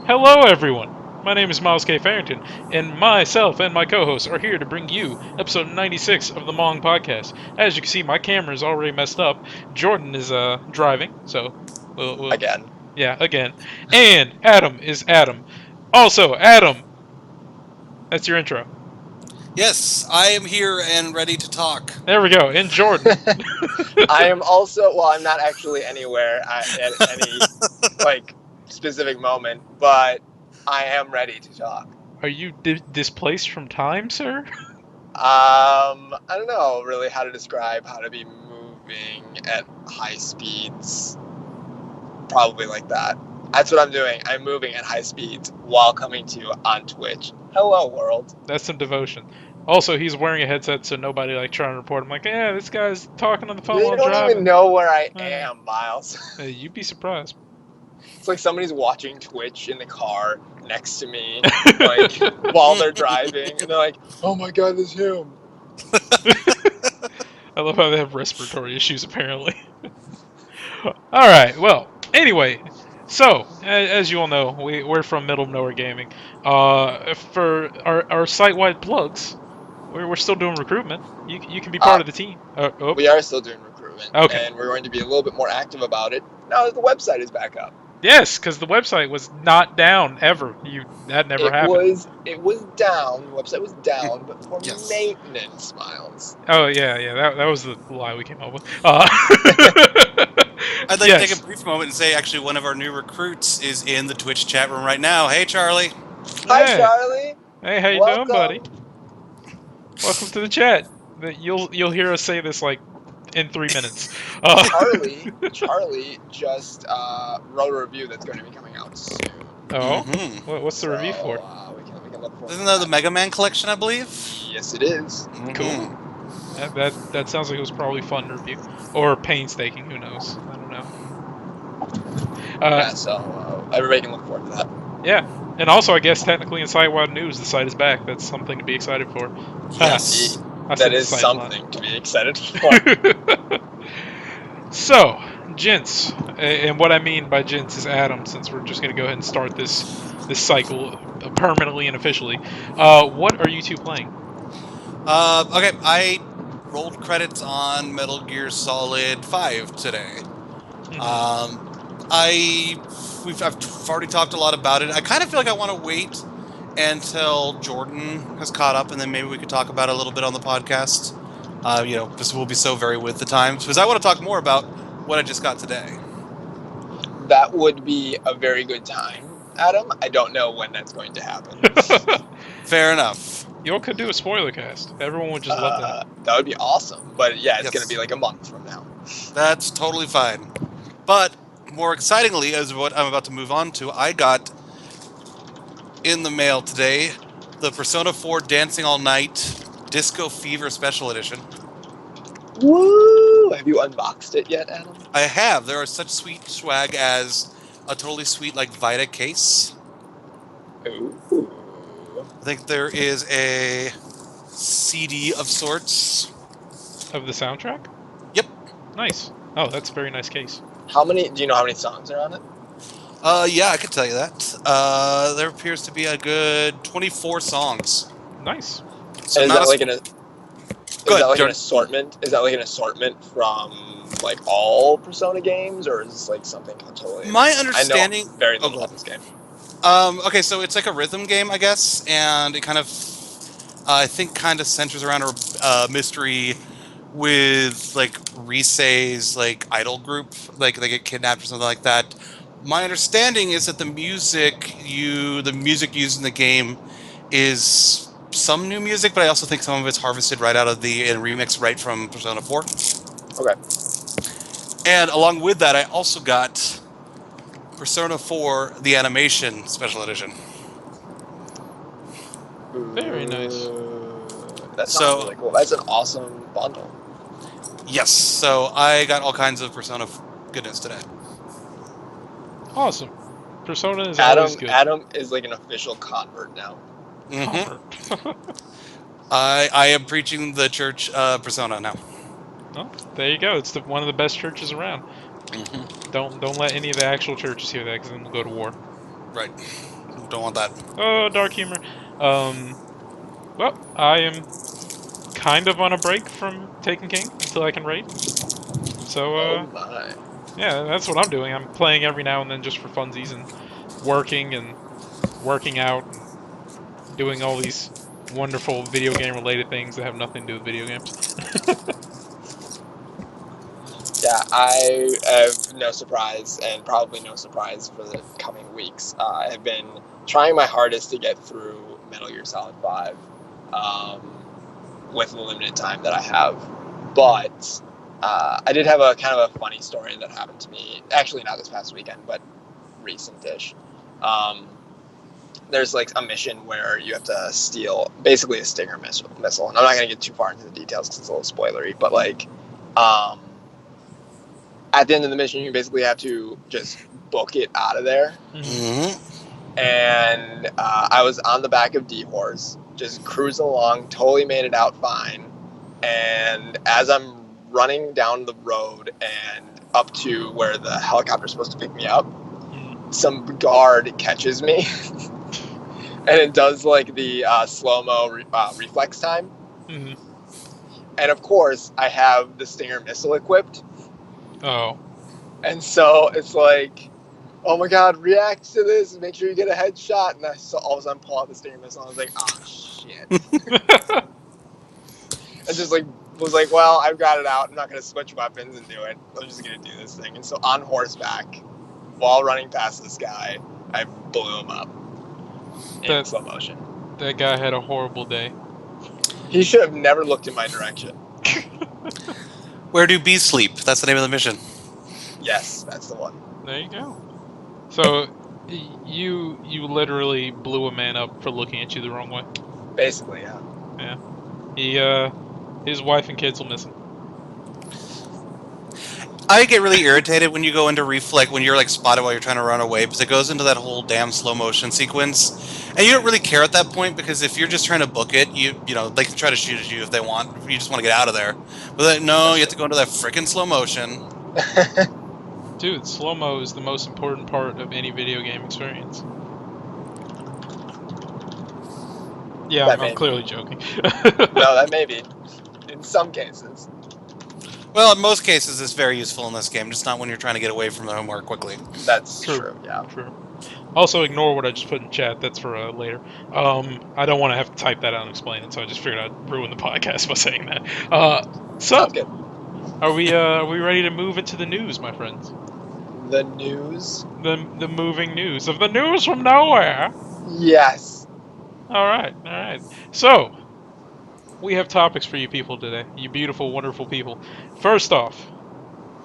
Hello, everyone. My name is Myles K. Farrington, and myself and my co-hosts are here to bring you episode 96 of the MONG Podcast. As you can see, my camera is already messed up. Jordan is driving, so we'll Again. yeah, again. And Adam is Adam. Also, Adam, that's your intro. Yes, I am here and ready to talk. There we go. And Jordan. I am also, well, I'm not actually anywhere at any, specific moment, but I am ready to talk. Are you displaced from time, sir? I don't know really how to describe how to be moving at high speeds. Probably like that. That's what I'm doing. I'm moving at high speeds while coming to you on Twitch. Hello, world. That's some devotion. Also, he's wearing a headset, so nobody trying to report him. Like, yeah, this guy's talking on the phone They while don't driving. even know where I am, Myles. You'd be surprised. It's like somebody's watching Twitch in the car next to me, while they're driving, and they're like, "Oh my god, there's him." I love how they have respiratory issues, apparently. Alright, well, anyway, so, as you all know, we're from Middle of Nowhere Gaming. For our site-wide plugs, we're still doing recruitment. You can be part of the team. We are still doing recruitment, okay. And we're going to be a little bit more active about it now that the website is back up. Yes, because the website was not down ever. That never happened. It was down. The website was down, but for maintenance, Myles. Oh yeah. That was the lie we came up with. I'd like to take a brief moment and say, actually, one of our new recruits is in the Twitch chat room right now. Hey, Charlie. Hi, Charlie. Hey, how you doing, buddy? Welcome to the chat. You'll hear us say this in 3 minutes. Charlie just wrote a review that's going to be coming out soon. Oh, what's the review for? We can look for. Isn't that the Mega Man collection, I believe? Yes, it is. Cool. That sounds like it was probably fun to review, or painstaking. Who knows? I don't know. So everybody can look forward to that. Yeah, and also I guess technically in site-wide news, the site is back. That's something to be excited for. Yes, that is something to be excited for. So, gents, and what I mean by gents is Adam, since we're just going to go ahead and start this cycle permanently and officially. What are you two playing? Okay, I rolled credits on Metal Gear Solid 5 today. I've already talked a lot about it. I kind of feel like I want to wait until Jordan has caught up, and then maybe we could talk about it a little bit on the podcast. This will be so very with the times, because I want to talk more about what I just got today. That would be a very good time, Adam. I don't know when that's going to happen. Fair enough. You all could do a spoiler cast. Everyone would just love that. That would be awesome. But yeah, it's going to be like a month from now. That's totally fine. But more excitingly, as what I'm about to move on to, I got in the mail today the Persona 4 Dancing All Night Disco Fever Special Edition. Woo! Have you unboxed it yet, Adam? I have. There are such sweet swag as a totally sweet Vita case. Ooh. I think there is a CD of sorts. Of the soundtrack? Yep. Nice. Oh, that's a very nice case. Do you know how many songs are on it? Yeah, I could tell you that. There appears to be a good 24 songs. Nice. So is that an assortment? Is that like an assortment from all Persona games, or is this something totally? My understanding. I know very little about this game. Okay, so it's like a rhythm game, I guess, and it kind of, I think, centers around a mystery with Risei's idol group, they get kidnapped or something like that. My understanding is that the music used in the game is some new music, but I also think some of it's harvested right out of the remix right from Persona 4. Okay. And along with that, I also got Persona 4 the Animation Special Edition. Very nice. That sounds really cool. That's an awesome bundle. Yes, so I got all kinds of Persona goodness today. Awesome. Persona is always good. Adam is an official convert now. Mm-hmm. I am preaching the church Persona now. Oh, there you go. It's one of the best churches around. Mm-hmm. Don't let any of the actual churches hear that, because then we'll go to war. Right. Don't want that. Oh, dark humor. Um, well, I am kind of on a break from Taken King until I can raid. So, Oh my. yeah, that's what I'm doing. I'm playing every now and then just for funsies and working and working out and doing all these wonderful video game related things that have nothing to do with video games. Yeah, I have no surprise, and probably no surprise for the coming weeks. I have been trying my hardest to get through Metal Gear Solid 5 with the limited time that I have. But I did have a kind of a funny story that happened to me. Actually, not this past weekend, but recent-ish. Um, there's like a mission where you have to steal basically a Stinger missile. And I'm not going to get too far into the details because it's a little spoilery, but like. At the end of the mission, you basically have to just book it out of there. Mm-hmm. And I was on the back of D-Horse, just cruising along, totally made it out fine. And as I'm running down the road and up to where the helicopter's supposed to pick me up, some guard catches me. And it does like the slow-mo reflex time. Mm-hmm. And of course, I have the Stinger missile equipped. Oh. And so it's like, oh my god, react to this and make sure you get a headshot. And I saw all of a sudden pull out the Stinger missile. And I was like, oh shit. And just like was like, well, I've got it out. I'm not gonna switch weapons and do it. I'm just gonna do this thing. And so on horseback, while running past this guy, I blew him up in slow motion. That guy had a horrible day. He should have never looked in my direction. Where do bees sleep? That's the name of the mission. Yes, that's the one. There you go. So you literally blew a man up for looking at you the wrong way. Basically, yeah. Yeah. His wife and kids will miss him. I get really irritated when you go into when you're like spotted while you're trying to run away, because it goes into that whole damn slow motion sequence, and you don't really care at that point, because if you're just trying to book it, you know they can try to shoot at you if they want. You just want to get out of there, but no, you have to go into that freaking slow motion. Dude, slow mo is the most important part of any video game experience. Yeah, I'm clearly joking. No, that may be in some cases. Well, in most cases, it's very useful in this game, just not when you're trying to get away from the more quickly. That's true, yeah. True. Also, ignore what I just put in chat. That's for later. I don't want to have to type that out and explain it, so I just figured I'd ruin the podcast by saying that. Sounds good. Are we ready to move into the news, my friends? The news? The moving news of the news from nowhere. Yes. All right. So, we have topics for you people today. You beautiful, wonderful people. First off,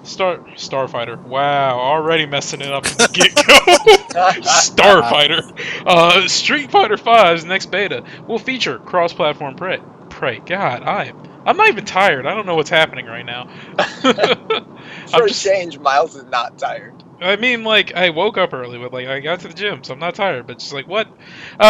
Starfighter. Wow, already messing it up from the get-go. Starfighter. Street Fighter V's next beta will feature cross-platform play. God, I'm not even tired. I don't know what's happening right now. For a change, Myles is not tired. I mean, like, I woke up early, but, like, I got to the gym, so I'm not tired, but just, like, what?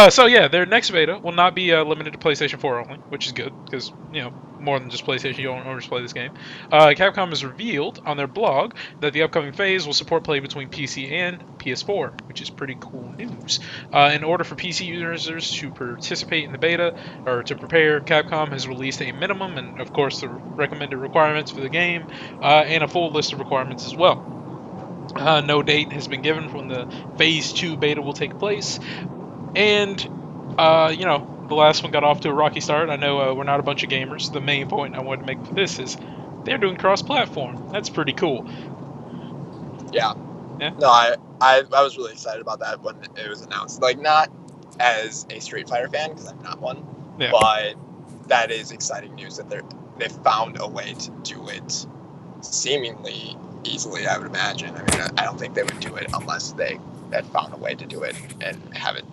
So, yeah, their next beta will not be limited to PlayStation 4 only, which is good, because, you know, more than just PlayStation owners play this game. Capcom has revealed on their blog that the upcoming phase will support play between PC and PS4, which is pretty cool news. In order for PC users to participate in the beta, or to prepare, Capcom has released a minimum and, of course, the recommended requirements for the game, and a full list of requirements as well. No date has been given when the Phase 2 beta will take place. And, you know, the last one got off to a rocky start. I know we're not a bunch of gamers. The main point I wanted to make for this is they're doing cross-platform. That's pretty cool. Yeah. No, I was really excited about that when it was announced. Like, not as a Street Fighter fan, because I'm not one, but that is exciting news that they found a way to do it seemingly easily, I would imagine. I mean, I don't think they would do it unless they had found a way to do it and have it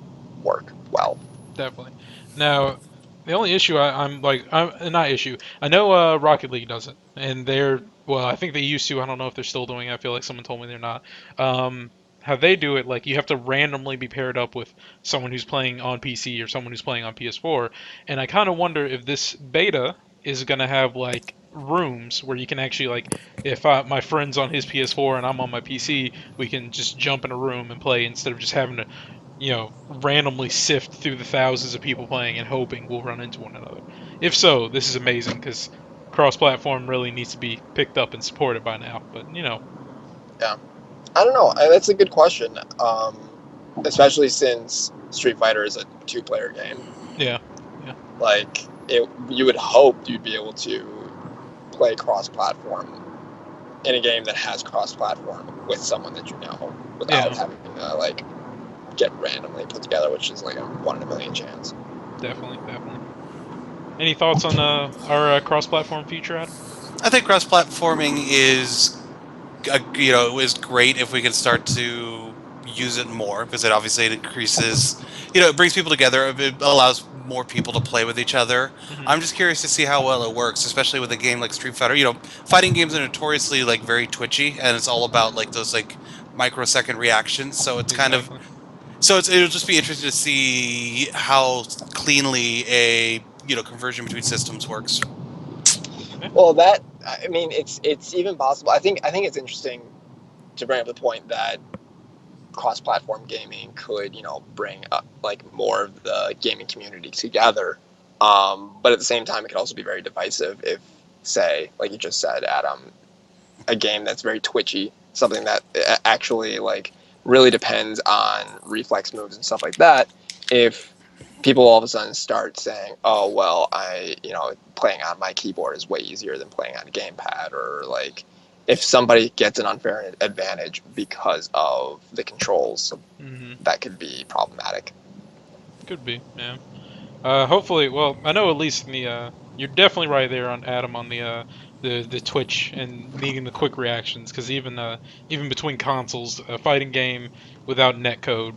work well. Definitely. Now, the only issue I'm not issue. I know Rocket League does it, and I think they used to. I don't know if they're still doing it. I feel like someone told me they're not. How they do it, like, you have to randomly be paired up with someone who's playing on PC or someone who's playing on PS4, and I kind of wonder if this beta is gonna have, like, rooms where you can actually, like, if my friend's on his PS4 and I'm on my PC, we can just jump in a room and play instead of just having to randomly sift through the thousands of people playing and hoping we'll run into one another. If so, this is amazing because cross-platform really needs to be picked up and supported by now. But Yeah. I don't know. That's a good question. Especially since Street Fighter is a two-player game. yeah, yeah, Like, you would hope you'd be able to play cross-platform in a game that has cross-platform with someone that you know without yeah, having to like get randomly put together, which is like a 1 in a million chance. definitely, definitely. Any thoughts on our cross-platform feature, Adam? I think cross-platforming is great if we can start to use it more because it increases, it brings people together. It allows more people to play with each other. Hmm. I'm just curious to see how well it works, especially with a game like Street Fighter. Fighting games are notoriously like very twitchy, and it's all about like those like microsecond reactions. So it's kind of Exactly. it'll just be interesting to see how cleanly a conversion between systems works. Yeah. Well, that I mean, it's even possible. I think it's interesting to bring up the point that cross-platform gaming could bring up like more of the gaming community together. But at the same time, it could also be very divisive if, say, like you just said, Adam, a game that's very twitchy, something that actually like really depends on reflex moves and stuff like that. If people all of a sudden start saying, "Oh well, playing on my keyboard is way easier than playing on a gamepad," or like if somebody gets an unfair advantage because of the controls, Hmm. that could be problematic. Could be. Yeah. Hopefully, well, I know at least in the you're definitely right there on Adam on the Twitch and needing the quick reactions because even between consoles, a fighting game without netcode,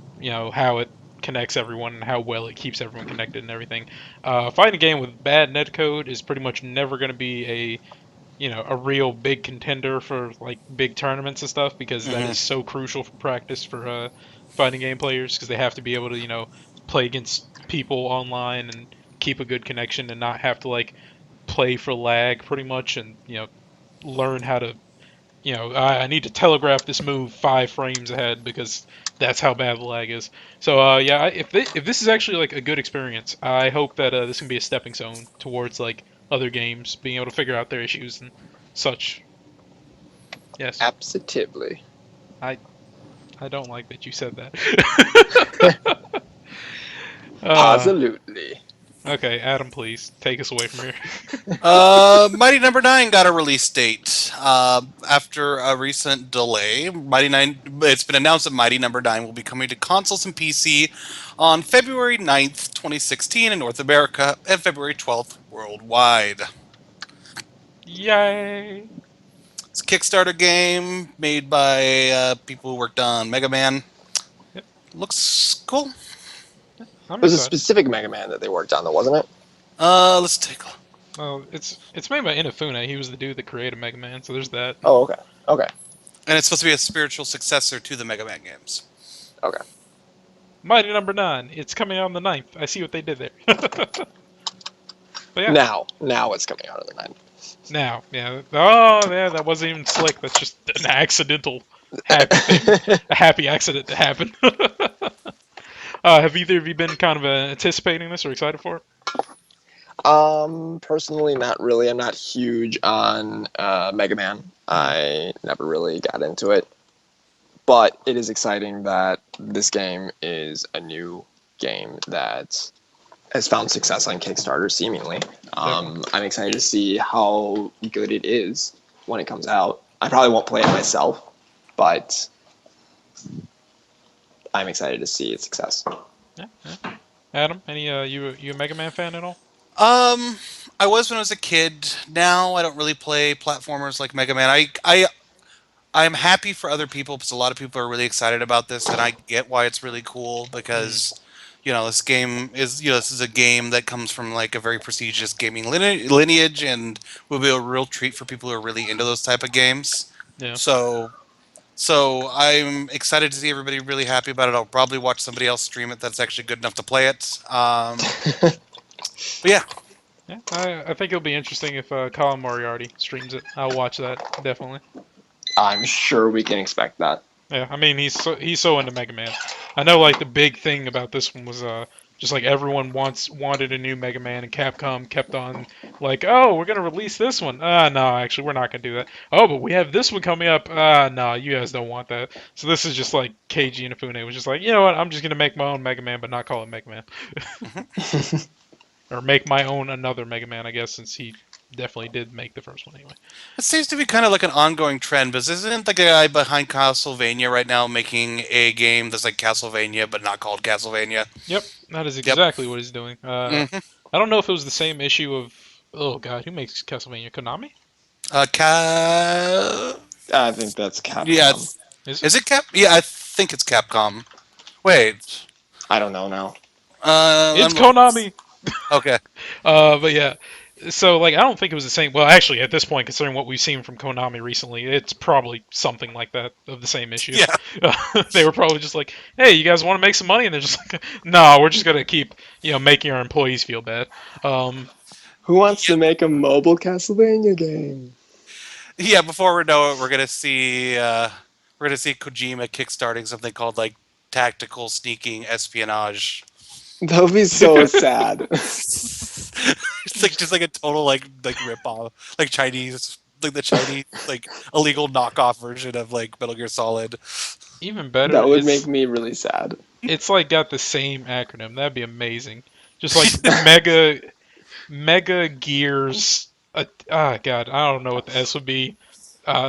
how it connects everyone and how well it keeps everyone connected and everything. A fighting game with bad netcode is pretty much never going to be a real big contender for like big tournaments and stuff because that Hmm. is so crucial for practice for fighting game players because they have to be able to play against people online and keep a good connection and not have to like play for lag pretty much and learn how to I need to telegraph this move 5 frames ahead because that's how bad the lag is. So yeah, if this is actually like a good experience, I hope that this can be a stepping stone towards like other games being able to figure out their issues and such. Yes, Absolutely. I I don't like that you said that. uh, Absolutely. okay, Adam, please take us away from here. Mighty Number Nine got a release date after a recent delay. Mighty Nine. It's been announced that Mighty Number Nine will be coming to consoles and PC on February 9th, 2016 in North America and February 12th worldwide. Yay! It's a Kickstarter game made by people who worked on Mega Man. Yep, Looks cool. I'm It was a excited. specific Mega Man that they worked on, though, wasn't it? Let's take a look. Well, it's made by Inafune. He was the dude that created Mega Man, so there's that. Oh, okay. Okay. And it's supposed to be a spiritual successor to the Mega Man games. Okay. Mighty Number Nine. It's coming out on the 9th. I see what they did there. But yeah, Now it's coming out of the night. now, yeah. Oh, yeah, that wasn't even slick. That's just an accidental happy thing, a happy accident that happened. Have either of you been kind of anticipating this or excited for it? Personally, not really. I'm not huge on Mega Man. Hmm. I never really got into it. But it is exciting that this game is a new game that has found success on Kickstarter, seemingly. Definitely. I'm excited to see how good it is when it comes out. I probably won't play it myself, but I'm excited to see its success. Yeah, yeah. Adam, any you a Mega Man fan at all? Um, I was when I was a kid. Now I don't really play platformers like Mega Man. I'm happy for other people because a lot of people are really excited about this, and I get why it's really cool Hmm. because this game is this is a game that comes from like a very prestigious gaming lineage and will be a real treat for people who are really into those type of games. Yeah. So I'm excited to see everybody really happy about it. I'll probably watch somebody else stream it that's actually good enough to play it. But yeah, Yeah, I think it'll be interesting if Colin Moriarty streams it. I'll watch that definitely. I'm sure we can expect that. Yeah, I mean he's so into Mega Man. I know like the big thing about this one was just like everyone wanted a new Mega Man and Capcom kept on like, oh, we're gonna release this one. No, actually we're not gonna do that. Oh, but we have this one coming up. No, you guys don't want that. So this is just like Keiji Inafune was just like, you know what, I'm just gonna make my own Mega Man but not call it Mega Man. Or make my own another Mega Man, I guess, since he definitely did make the first one anyway. It seems to be kind of like an ongoing trend, but isn't the guy behind Castlevania right now making a game that's like Castlevania but not called Castlevania? Yep, that is Yep. exactly what he's doing. hmm I don't know if it was the same issue of. Oh god, who makes Castlevania? Konami? I think that's Yeah, Capcom. Is it? is it Cap? Yeah, I think it's Capcom. Wait, I don't know now. It's I'm looking. Konami. Okay. But yeah, so like I don't think it was the same. Well, actually, at this point, considering what we've seen from Konami recently, it's probably something like that of the same issue. Yeah. They were probably just like, "Hey, you guys want to make some money?" And they're just like, "No, we're just gonna keep making our employees feel bad." Who wants Yeah. to make a mobile Castlevania game? Yeah. Before we know it, we're gonna see Kojima kickstarting something called like tactical sneaking espionage. That would be so sad. It's like just like a total like rip off, like Chinese, like the Chinese like illegal knockoff version of like Metal Gear Solid. Even better, That would make me really sad. it's like got the same acronym. That'd be amazing. Just like Mega Gears. God, I don't know what the S would be.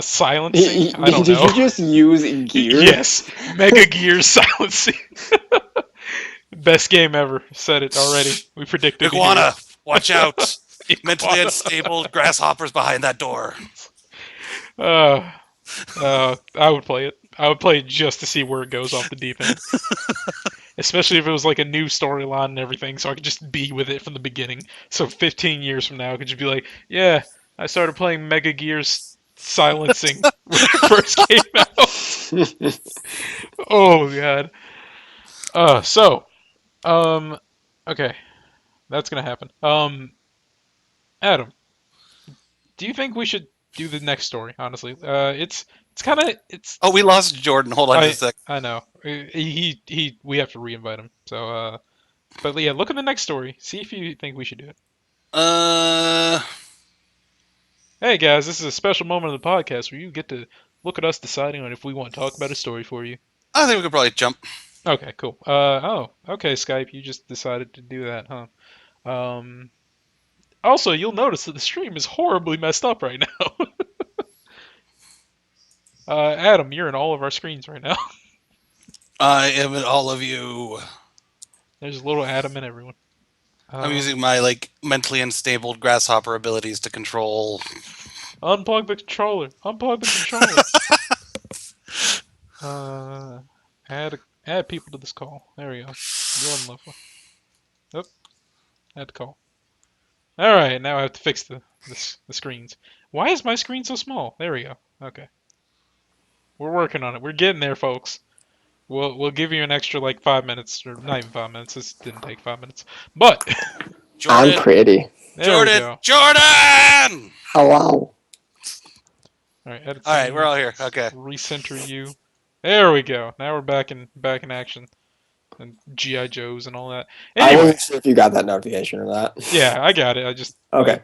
Silencing. I don't Did know. you just use gear? Yes, Mega Gears silencing. Best game ever. Said it already. We predicted it here. Iguana, watch out! Mentally Iguana. unstable grasshoppers behind that door. Uh, I would play it. I would play it just to see where it goes off the deep end. Especially if it was like a new storyline and everything, so I could just be with it from the beginning. So 15 years from now, I could just be like, yeah, I started playing Mega Gears Silencing when it first came out. Oh god. So, um, okay, that's gonna happen. Adam, do you think we should do the next story? Honestly, it's kind of it's. Oh, we lost Jordan. Hold on just a sec. I know. He we have to reinvite him. So but yeah, look at the next story. See if you think we should do it. Uh, Hey guys, this is a special moment of the podcast where you get to look at us deciding on if we want to talk about a story for you. I think we could probably jump. Okay, cool. Okay, Skype, you just decided to do that, huh? Um, Also, you'll notice that the stream is horribly messed up right now. Adam, you're in all of our screens right now. I am in all of you. There's a little Adam in everyone. I'm using my like mentally unstable grasshopper abilities to control. Unplug the controller. Unplug the controller. Add people to this call. There we go. Go on, Leffler. Oop. Add call. All right, now I have to fix the screens. Why is my screen so small? There we go. Okay. We're working on it. We're getting there, folks. We'll give you an extra like 5 minutes, or not even 5 minutes. This didn't take 5 minutes, but Jordan, I'm pretty. there we Jordan, go. Jordan. Hello. All right, edit All right, scene, we're all here. Okay. recenter you. There we go. Now we're back in action, and GI Joes and all that. I Anyway, wasn't sure if you got that notification or not. yeah, I got it. I just Okay.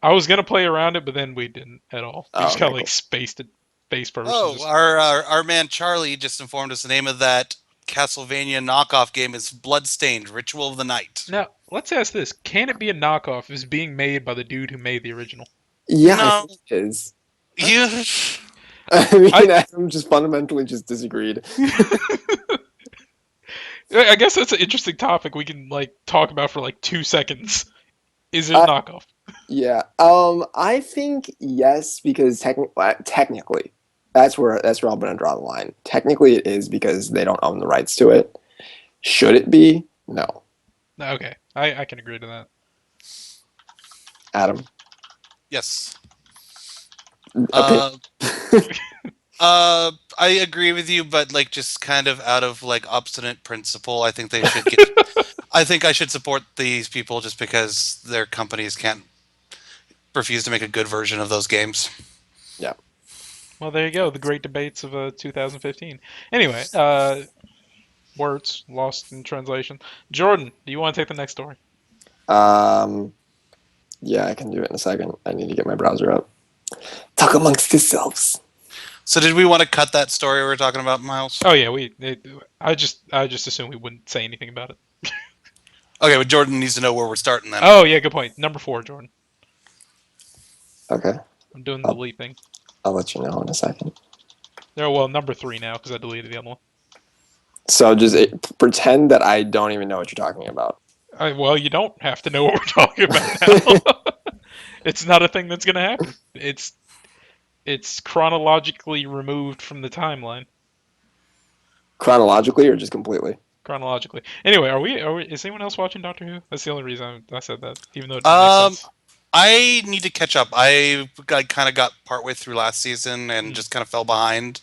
I was gonna play around it, but then we didn't at all. We Oh, just kind of okay, like spaced it, face first. Oh, Just, our man Charlie just informed us the name of that Castlevania knockoff game is Bloodstained: Ritual of the Night. now let's ask this: can it be a knockoff? Is being made by the dude who made the original? Yeah, I No, think it is. you. I mean, Adam just fundamentally just disagreed. I guess that's an interesting topic we can like talk about for like 2 seconds. Is it a knockoff? Yeah. I think yes, because technically, that's where I'm gonna draw the line. Technically, it is because they don't own the rights to it. Should it be? No. Okay, I can agree to that. Adam. Yes. Opinion? I agree with you, but like just kind of out of like obstinate principle, I think they should get. I think I should support these people just because their companies can't refuse to make a good version of those games. Yeah. Well, there you go. The great debates of 2015. Anyway, words lost in translation. Jordan, do you want to take the next story? Um, yeah, I can do it in a second. I need to get my browser up. Talk amongst yourselves. So did we want to cut that story we were talking about, Miles? Oh yeah, I just assumed we wouldn't say anything about it. Okay, but Jordan needs to know where we're starting then. Oh yeah, good point. Number 4, Jordan. Okay, I'm doing the delete thing. I'll let you know in a second. Oh well, number 3 now because I deleted the other one. So just pretend that I don't even know what you're talking about. Well, you don't have to know what we're talking about now. It's not a thing that's gonna happen. It's chronologically removed from the timeline. Chronologically or just completely? Chronologically. Anyway, is anyone else watching Doctor Who? That's the only reason I said that, even though it doesn't make Um, sense. I need to catch up. I kind of got partway through last season and Hmm. just kind of fell behind.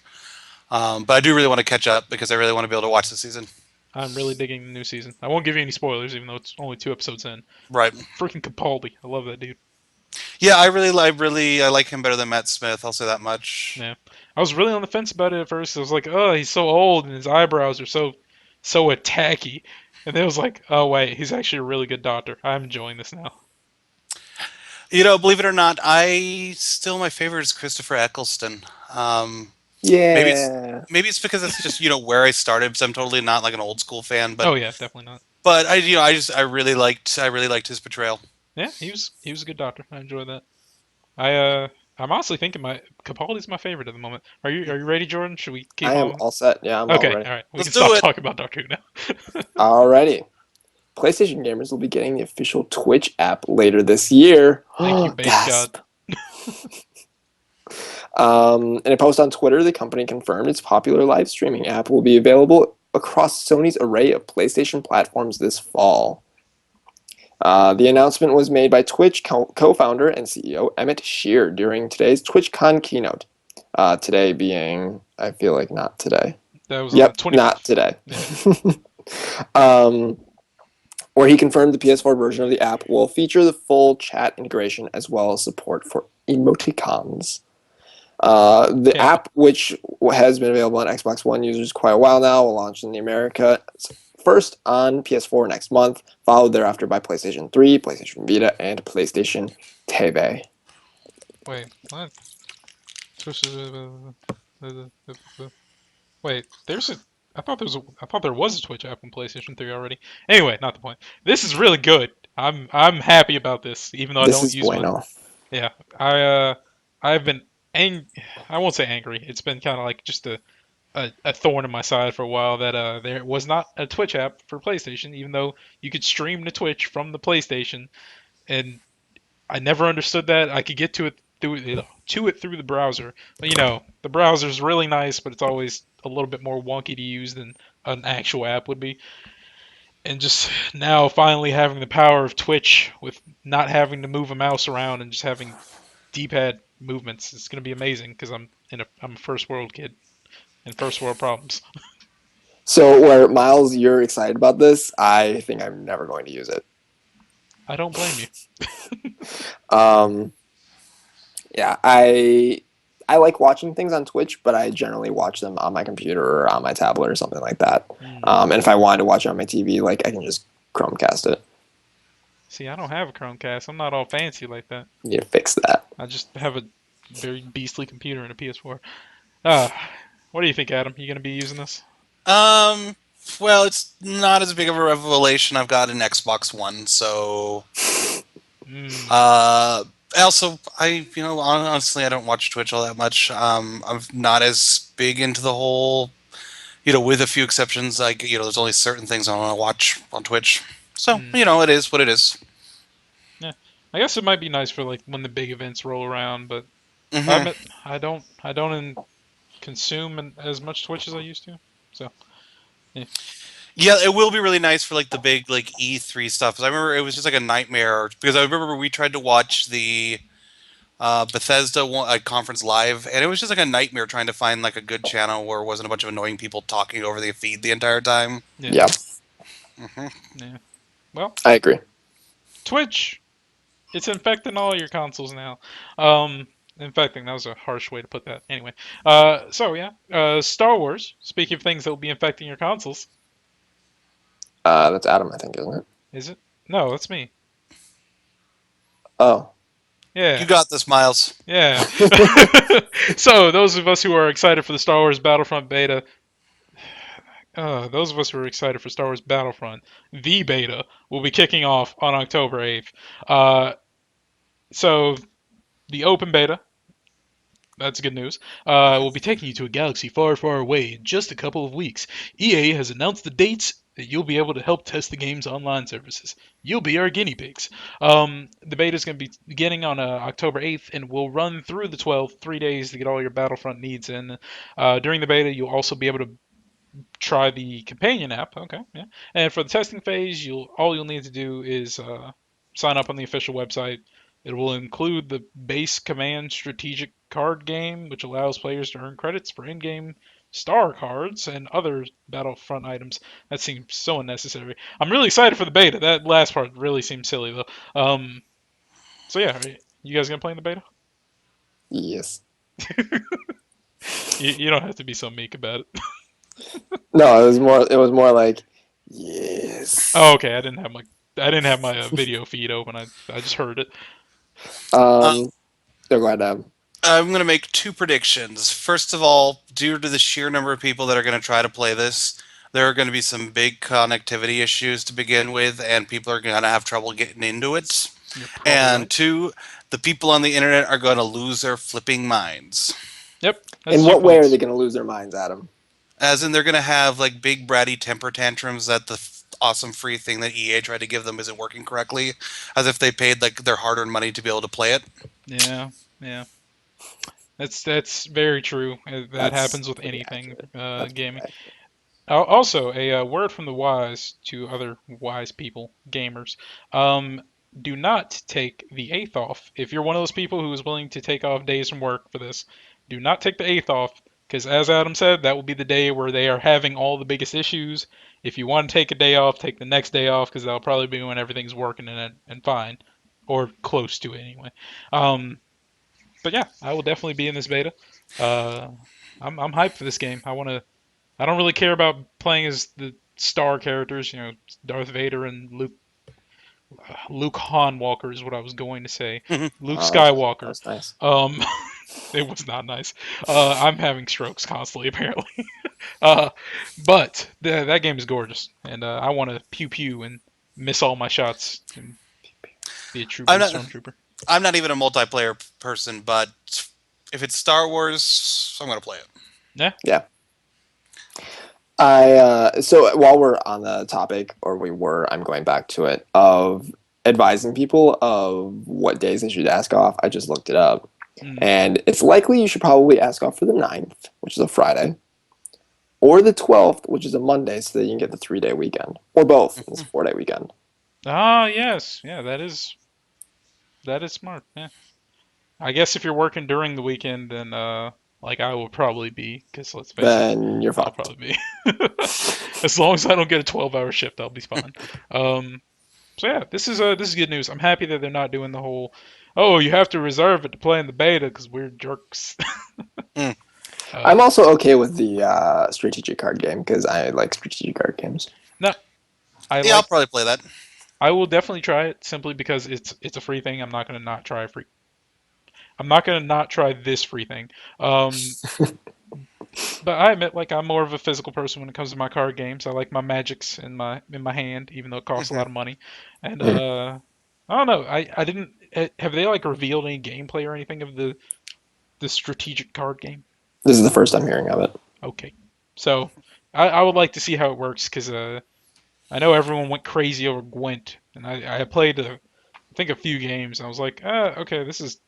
But I do really want to catch up because I really want to be able to watch the season. I'm really digging the new season. I won't give you any spoilers, even though it's only 2 episodes in. Right. Freaking Capaldi. I love that dude. Yeah, I like him better than Matt Smith. I'll say that much. Yeah. I was really on the fence about it at first. I was like, oh, he's so old and his eyebrows are so attacky. And then I was like, oh wait, he's actually a really good doctor. I'm enjoying this now. You know, believe it or not, I still my favorite is Christopher Eccleston. Um, maybe it's Yeah. maybe it's because it's just where I started. Because I'm totally not like an old school fan, Oh yeah, definitely not. but I really liked his portrayal. Yeah, he was a good doctor. I enjoyed that. I'm honestly thinking my Capaldi's my favorite at the moment. Are you ready, Jordan? Should we keep I am on? all set. Yeah, I'm all Okay, ready. all right. We Let's can do stop it. talking about Doctor Who now. Alrighty. PlayStation gamers will be getting the official Twitch app later this year. Thank you, base Gasp. god. In a post on Twitter, the company confirmed its popular live streaming app will be available across Sony's array of PlayStation platforms this fall. The announcement was made by Twitch co-founder and CEO Emmett Shear during today's TwitchCon keynote. Today being, I feel like not today. That was on the Yep, 25th. not today. Yeah. Where he confirmed the PS4 version of the app will feature the full chat integration as well as support for emoticons. The Yeah. app, which has been available on Xbox One users quite a while now, will launch in the America first on PS4 next month, followed thereafter by PlayStation 3, PlayStation Vita, and PlayStation TV. Wait, what? Wait, there's a. I thought there was a Twitch app on PlayStation 3 already. Anyway, not the point. This is really good. I'm happy about this, even though I This don't is use one. bueno. Yeah, I've been I won't say angry. It's been kind of like just a thorn in my side for a while that there was not a Twitch app for PlayStation, even though you could stream to Twitch from the PlayStation, and I never understood that. I could get to it through the browser, but the browser's really nice, but it's always a little bit more wonky to use than an actual app would be. And just now finally having the power of Twitch with not having to move a mouse around and just having D-pad movements, it's gonna be amazing because I'm a first world kid and first world problems. So, where Myles, you're excited about this, I think I'm never going to use it. I don't blame you. Um, yeah, I like watching things on Twitch, but I generally watch them on my computer or on my tablet or something like that. And if I wanted to watch it on my TV, like I can just Chromecast it. See, I don't have a Chromecast. I'm not all fancy like that. You need to fix that. I just have a very beastly computer and a PS4. Uh, what do you think, Adam? You gonna be using this? Um, well, it's not as big of a revelation. I've got an Xbox One, so Mm, also honestly, I don't watch Twitch all that much. I'm not as big into the whole, with a few exceptions. Like there's only certain things I want to watch on Twitch. So mm. it is what it is. Yeah, I guess it might be nice for like when the big events roll around, but I Hmm. admit I don't consume as much Twitch as I used to. So yeah. Yeah, it will be really nice for like the big like E3 stuff. 'Cause I remember it was just like a nightmare because I remember we tried to watch the Bethesda conference live, and it was just like a nightmare trying to find like a good channel where it wasn't a bunch of annoying people talking over the feed the entire time. Yeah, Yeah, Hmm. yeah. Well, I agree. Twitch, it's infecting all your consoles now. Um, Infecting, that was a harsh way to put that. Anyway, so yeah, Star Wars. Speaking of things that will be infecting your consoles, That's Adam, I think, isn't it? is it? No, that's me. Oh. You Yeah, got this, Myles. yeah. So those of us who are excited for the Star Wars Battlefront beta, those of us who are excited for Star Wars Battlefront, the beta will be kicking off on October 8th. So the open beta, that's good news. We'll be taking you to a galaxy far, far away in just a couple of weeks. EA has announced the dates that you'll be able to help test the game's online services. You'll be our guinea pigs. The beta is going to be beginning on October 8th and will run through the 12th, 3 days to get all your Battlefront needs in. During the beta, you'll also be able to try the companion app. Okay, yeah. And for the testing phase, you'll need to do is sign up on the official website. It will include the base command strategic card game, which allows players to earn credits for in-game star cards and other Battlefront items. That seems so unnecessary. I'm really excited for the beta. That last part really seems silly though. So yeah, you guys gonna play in the beta? Yes. You don't have to be so meek about it. No, it was more like yes. Oh, okay. I didn't have my video feed open. I just heard it. Uh, Um, go ahead, Adam. I'm going to make two predictions. First of all, due to the sheer number of people that are going to try to play this, there are going to be some big connectivity issues to begin with, and people are going to have trouble getting into it. You're probably And right. two, the people on the internet are going to lose their flipping minds. Yep, that's In two what way are points. they going to lose their minds, Adam? As in, they're going to have like big bratty temper tantrums that the awesome free thing that EA tried to give them isn't working correctly, as if they paid like their hard-earned money to be able to play it. Yeah, yeah. That's very true. That That's happens with pretty anything accurate. That's pretty gaming. accurate. Also, a word from the wise to other wise people, gamers. Um, do not take the 8th off. If you're one of those people who is willing to take off days from work for this, do not take the 8th off, because as Adam said, that will be the day where they are having all the biggest issues. If you want to take a day off, take the next day off, because that'll probably be when everything's working and fine, or close to it anyway. Um, but yeah, I will definitely be in this beta. Uh, I'm hyped for this game. I don't really care about playing as the star characters. You know, Darth Vader and Luke Han Walker is what I was going to say. Luke That Skywalker. was nice. Um, it was not nice. I'm having strokes constantly apparently. Uh, but that game is gorgeous, and I want to pew pew and miss all my shots and be a I'm trooper, not. stormtrooper. I'm not even a multiplayer person, but if it's Star Wars, I'm going to play it. Yeah. Yeah. So while we're on the topic, or we were, I'm going back to it, of advising people of what days they should ask off. I just looked it up. Mm. And it's likely you should probably ask off for the 9th, which is a Friday, or the 12th, which is a Monday, so that you can get the 3-day weekend. Or both. It's a 4-day weekend. Ah, yes. Yeah, that is smart. Yeah. I guess if you're working during the weekend, then like I will probably be, because let's face it, Then you're I'll fucked. probably be. As long as I don't get a 12-hour shift, I'll be fine. Um, so yeah, this is good news. I'm happy that they're not doing the whole, oh, you have to reserve it to play in the beta because we're jerks. Mm. I'm also okay with the strategic card game, because I like strategic card games. No, I Yeah, I'll like. probably play that. I will definitely try it simply because it's a free thing. I'm not gonna not try a free. I'm not gonna not try this free thing. Um, But I admit, like I'm more of a physical person when it comes to my card games. I like my magics in my hand, even though it costs a Mhm. lot of money. And Mhm. I don't know. I didn't have they like revealed any gameplay or anything of the strategic card game? This is the first I'm hearing of it. Okay, so I would like to see how it works because I know everyone went crazy over Gwent, and I played I think a few games. And I was like, okay, this is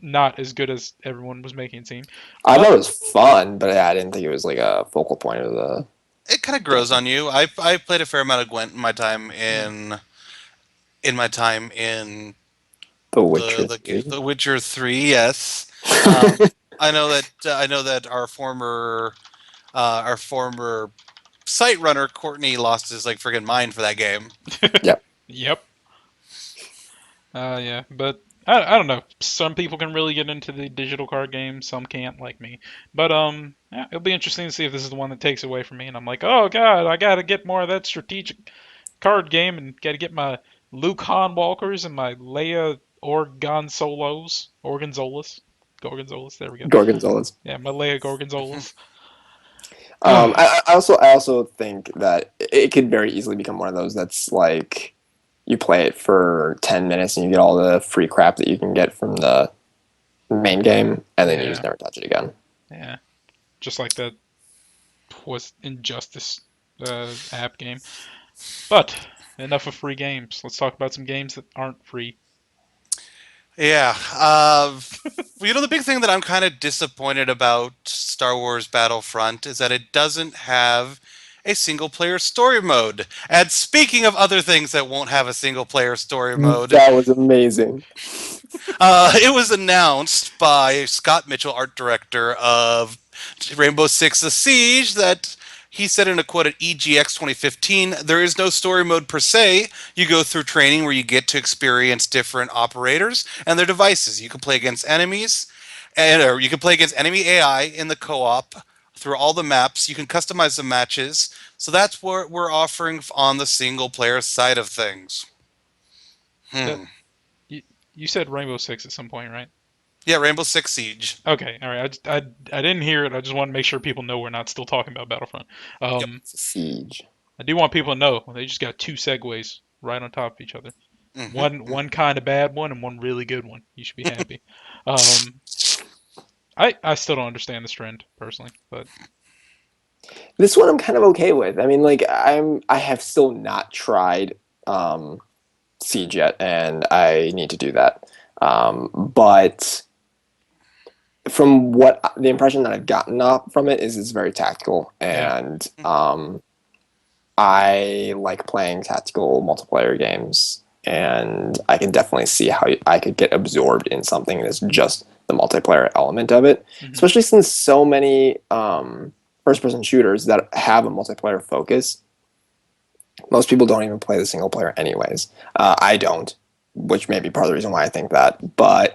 not as good as everyone was making it seem. I But thought it was fun, but yeah, I didn't think it was like a focal point of the It kind of grows game. on you. I played a fair amount of Gwent in my time mm, in The the Witcher the 3. the Witcher 3. Yes, I know that our former site runner Courtney lost his friggin' mind for that game. Yep. yep. Yeah, but I don't know. Some people can really get into the digital card game. Some can't, like me. But yeah, it'll be interesting to see if this is the one that takes away from me. And I'm like, oh god, I gotta get more of that strategic card game, and gotta get my Luke Han Walkers and my Leia Gorgonzolas. There we go. Gorgonzolas. Yeah, my Leia Gorgonzolas. I also think that it could very easily become one of those that's like you play it for 10 minutes and you get all the free crap that you can get from the main game, and then you just Yeah, never touch it again. yeah. Just like that was Injustice app game. But enough of free games. Let's talk about some games that aren't free. Yeah. Well, the big thing that I'm kind of disappointed about Star Wars Battlefront is that it doesn't have a single player story mode. And speaking of other things that won't have a single player story mode, That was amazing. it was announced by Scott Mitchell, art director of Rainbow Six The Siege, that he said in a quote at EGX 2015, there is no story mode per se. You go through training where you get to experience different operators and their devices. You can play against enemies, or you can play against enemy AI in the co-op through all the maps. You can customize the matches. So that's what we're offering on the single player side of things. That Hmm. you, you said Rainbow Six at some point, right? Yeah, Rainbow Six Siege. Okay, all right. I didn't hear it. I just want to make sure people know we're not still talking about Battlefront. Yep. It's a siege. I do want people to know they just got two segues right on top of each other. Hmm. One kind of bad one and one really good one. You should be happy. Um, I still don't understand this trend personally, but This one I'm kind of okay with. I mean, like I have still not tried Siege yet, and I need to do that. But from what the impression that I've gotten up from it is it's very tactical, yeah, and I like playing tactical multiplayer games, and I can definitely see how I could get absorbed in something that's just the multiplayer element of it, hmm especially since so many first-person shooters that have a multiplayer focus. Most people don't even play the single player, anyways. I don't, which may be part of the reason why I think that. But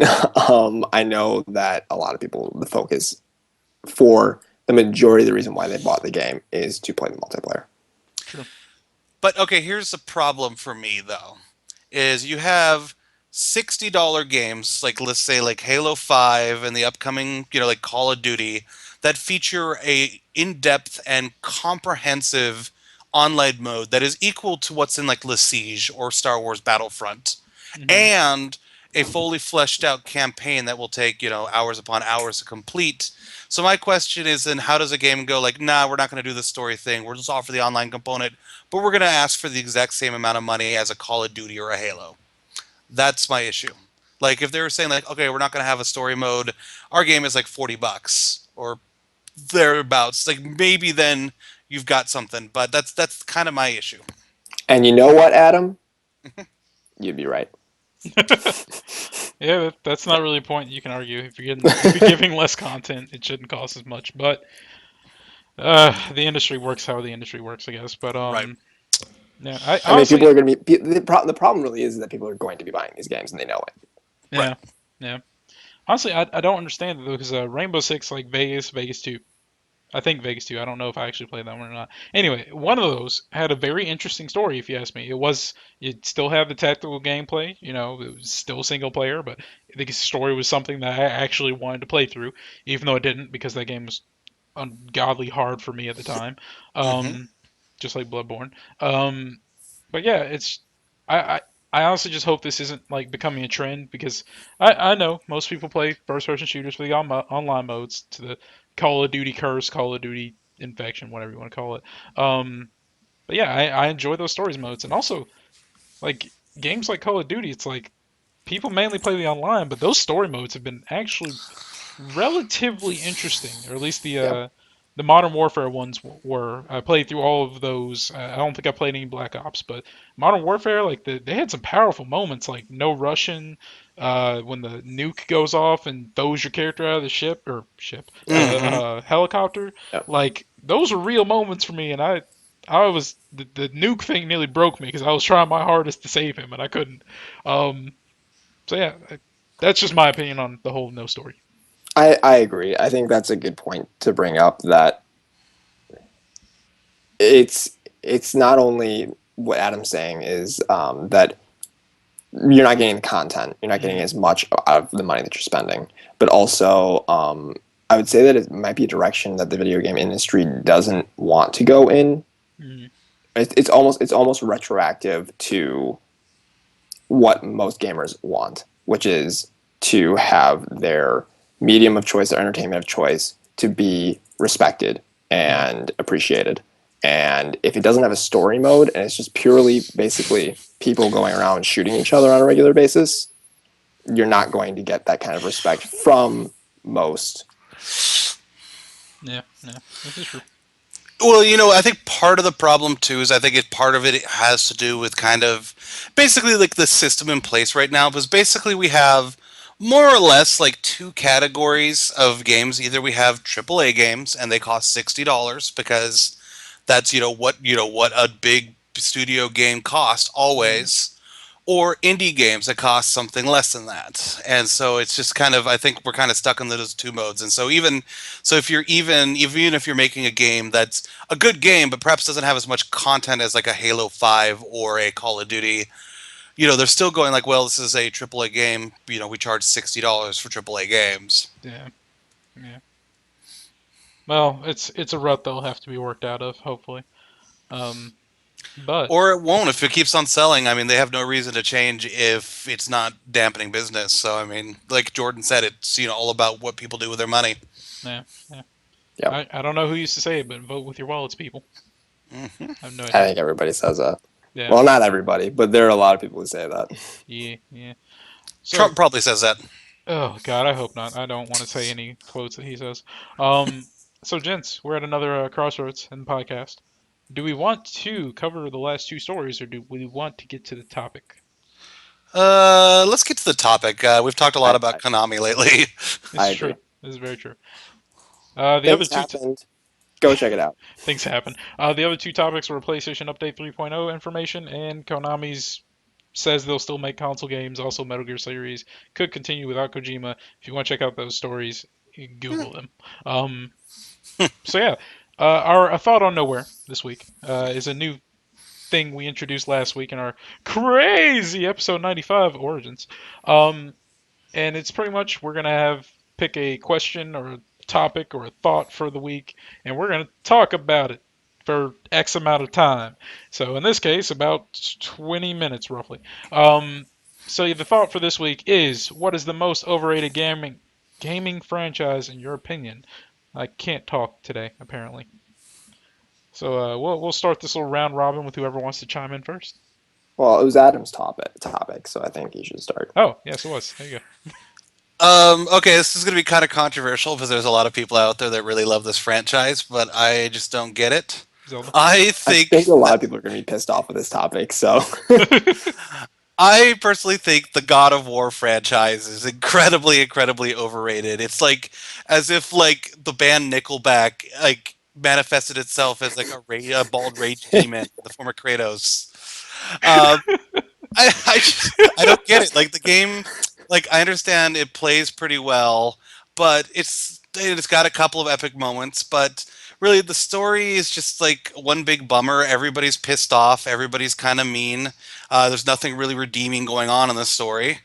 I know that a lot of people, the focus for the majority of the reason why they bought the game is to play the multiplayer. true. But okay, here's the problem for me though. Is you have $60 games like, let's say, like Halo 5 and the upcoming, like Call of Duty, that feature a in-depth and comprehensive online mode that is equal to what's in like Le Siege or Star Wars Battlefront, hmm and a fully fleshed out campaign that will take, hours upon hours to complete. So my question is, then how does a game go like, nah, we're not going to do the story thing. We'll just offer the online component, but we're going to ask for the exact same amount of money as a Call of Duty or a Halo. That's my issue. Like if they were saying like, okay, we're not going to have a story mode, our game is like $40 or thereabouts. Like maybe then you've got something, but that's kind of my issue. And you know what, Adam? You'd be right. Yeah, that's not really a point you can argue. If you're giving less content, it shouldn't cost as much. But the industry works how the industry works, I guess. But Right. yeah, I I mean, people honestly, are going to be the problem really is that people are going to be buying these games and they know it. Right. yeah, yeah. Honestly, I don't understand it though because Rainbow Six, like Vegas 2. I think Vegas 2. I don't know if I actually played that one or not. Anyway, one of those had a very interesting story, if you ask me. It still had the tactical gameplay, it was still single player, but the story was something that I actually wanted to play through, even though it didn't because that game was ungodly hard for me at the time. Mm-hmm. Um, just like Bloodborne. Um, but yeah, I, I I honestly just hope this isn't like becoming a trend because I know most people play first person shooters for the online modes to the Call of Duty curse, Call of Duty infection, whatever you want to call it. But yeah, I enjoy those stories modes and also like games like Call of Duty. It's like people mainly play the online, but those story modes have been actually relatively interesting, or at least Yeah. the Modern Warfare ones were. I played through all of those. I don't think I played any Black Ops, but Modern Warfare, like they had some powerful moments, like no Russian, when the nuke goes off and throws your character out of the Mm-hmm. helicopter. Yeah. Like those are real moments for me, and I was the nuke thing nearly broke me because I was trying my hardest to save him and I couldn't. Um, so yeah, That's just my opinion on the whole no story. I agree. I think that's a good point to bring up, that it's not only what Adam's saying is that you're not getting the content, you're not getting Mm, as much out of the money that you're spending, but also I would say that it might be a direction that the video game industry doesn't want to go in. mm, It's almost retroactive to what most gamers want, which is to have their medium of choice, their entertainment of choice, to be respected yeah, and appreciated. And if it doesn't have a story mode and it's just purely basically people going around shooting each other on a regular basis, you're not going to get that kind of respect from most. yeah, yeah. This is true. Well, I think part of the problem too is I think part of it has to do with kind of basically like the system in place right now. Because basically we have more or less like two categories of games. Either we have AAA games and they cost $60 because that's what a big studio game costs Mm, always, or indie games that cost something less than that. And so it's just kind of, I think we're kind of stuck in those two modes. And so if you're even if you're making a game that's a good game but perhaps doesn't have as much content as like a Halo 5 or a Call of Duty, they're still going like, well, this is a AAA game, we charge $60 for AAA games. yeah, yeah. Well, it's a rut that'll have to be worked out of, hopefully. Um, but Or it won't if it keeps on selling. I mean, they have no reason to change if it's not dampening business. So, I mean, like Jordan said, it's all about what people do with their money. yeah, yeah. Yep. I don't know who used to say it, but vote with your wallets, people. Hmm. I have no I idea. think everybody says that. Yeah, Well, not everybody, but there are a lot of people who say that. yeah, yeah. So, Trump probably says that. oh God, I hope not. I don't want to say any quotes that he says. Um, so gents, we're at another crossroads in the podcast. Do we want to cover the last two stories, or do we want to get to the topic? Let's get to the topic. We've talked a lot I, about I, Konami lately. It's I true. agree. This is very true. The other Things two happened. Go check it out. things happen. The other two topics were PlayStation Update 3.0 information and Konami's says they'll still make console games. Also, Metal Gear series could continue without Kojima. If you want to check out those stories, Google them. Um, so yeah, our a thought on nowhere this week is a new thing we introduced last week in our crazy episode 95 Origins. Um, and it's pretty much we're gonna have pick a question or a topic or a thought for the week, and we're gonna talk about it for X amount of time. So in this case, about 20 minutes roughly. Um, so the thought for this week is: what is the most overrated gaming franchise in your opinion? I can't talk today apparently. So we'll start this little round robin with whoever wants to chime in first. Well, it was Adam's topic, so I think he should start. Oh yes, it was. There you go. Okay, this is going to be kind of controversial because there's a lot of people out there that really love this franchise, but I just don't get it. Zelda. I I think think a lot that of people are going to be pissed off with this topic, so I personally think the God of War franchise is incredibly, incredibly overrated. It's like as if like the band Nickelback like manifested itself as like a bald rage demon in the form of Kratos. Um, I don't get it. Like the game, like I understand it plays pretty well, but it's got a couple of epic moments, but really the story is just like one big bummer. Everybody's pissed off. Everybody's kind of mean. There's nothing really redeeming going on in the story.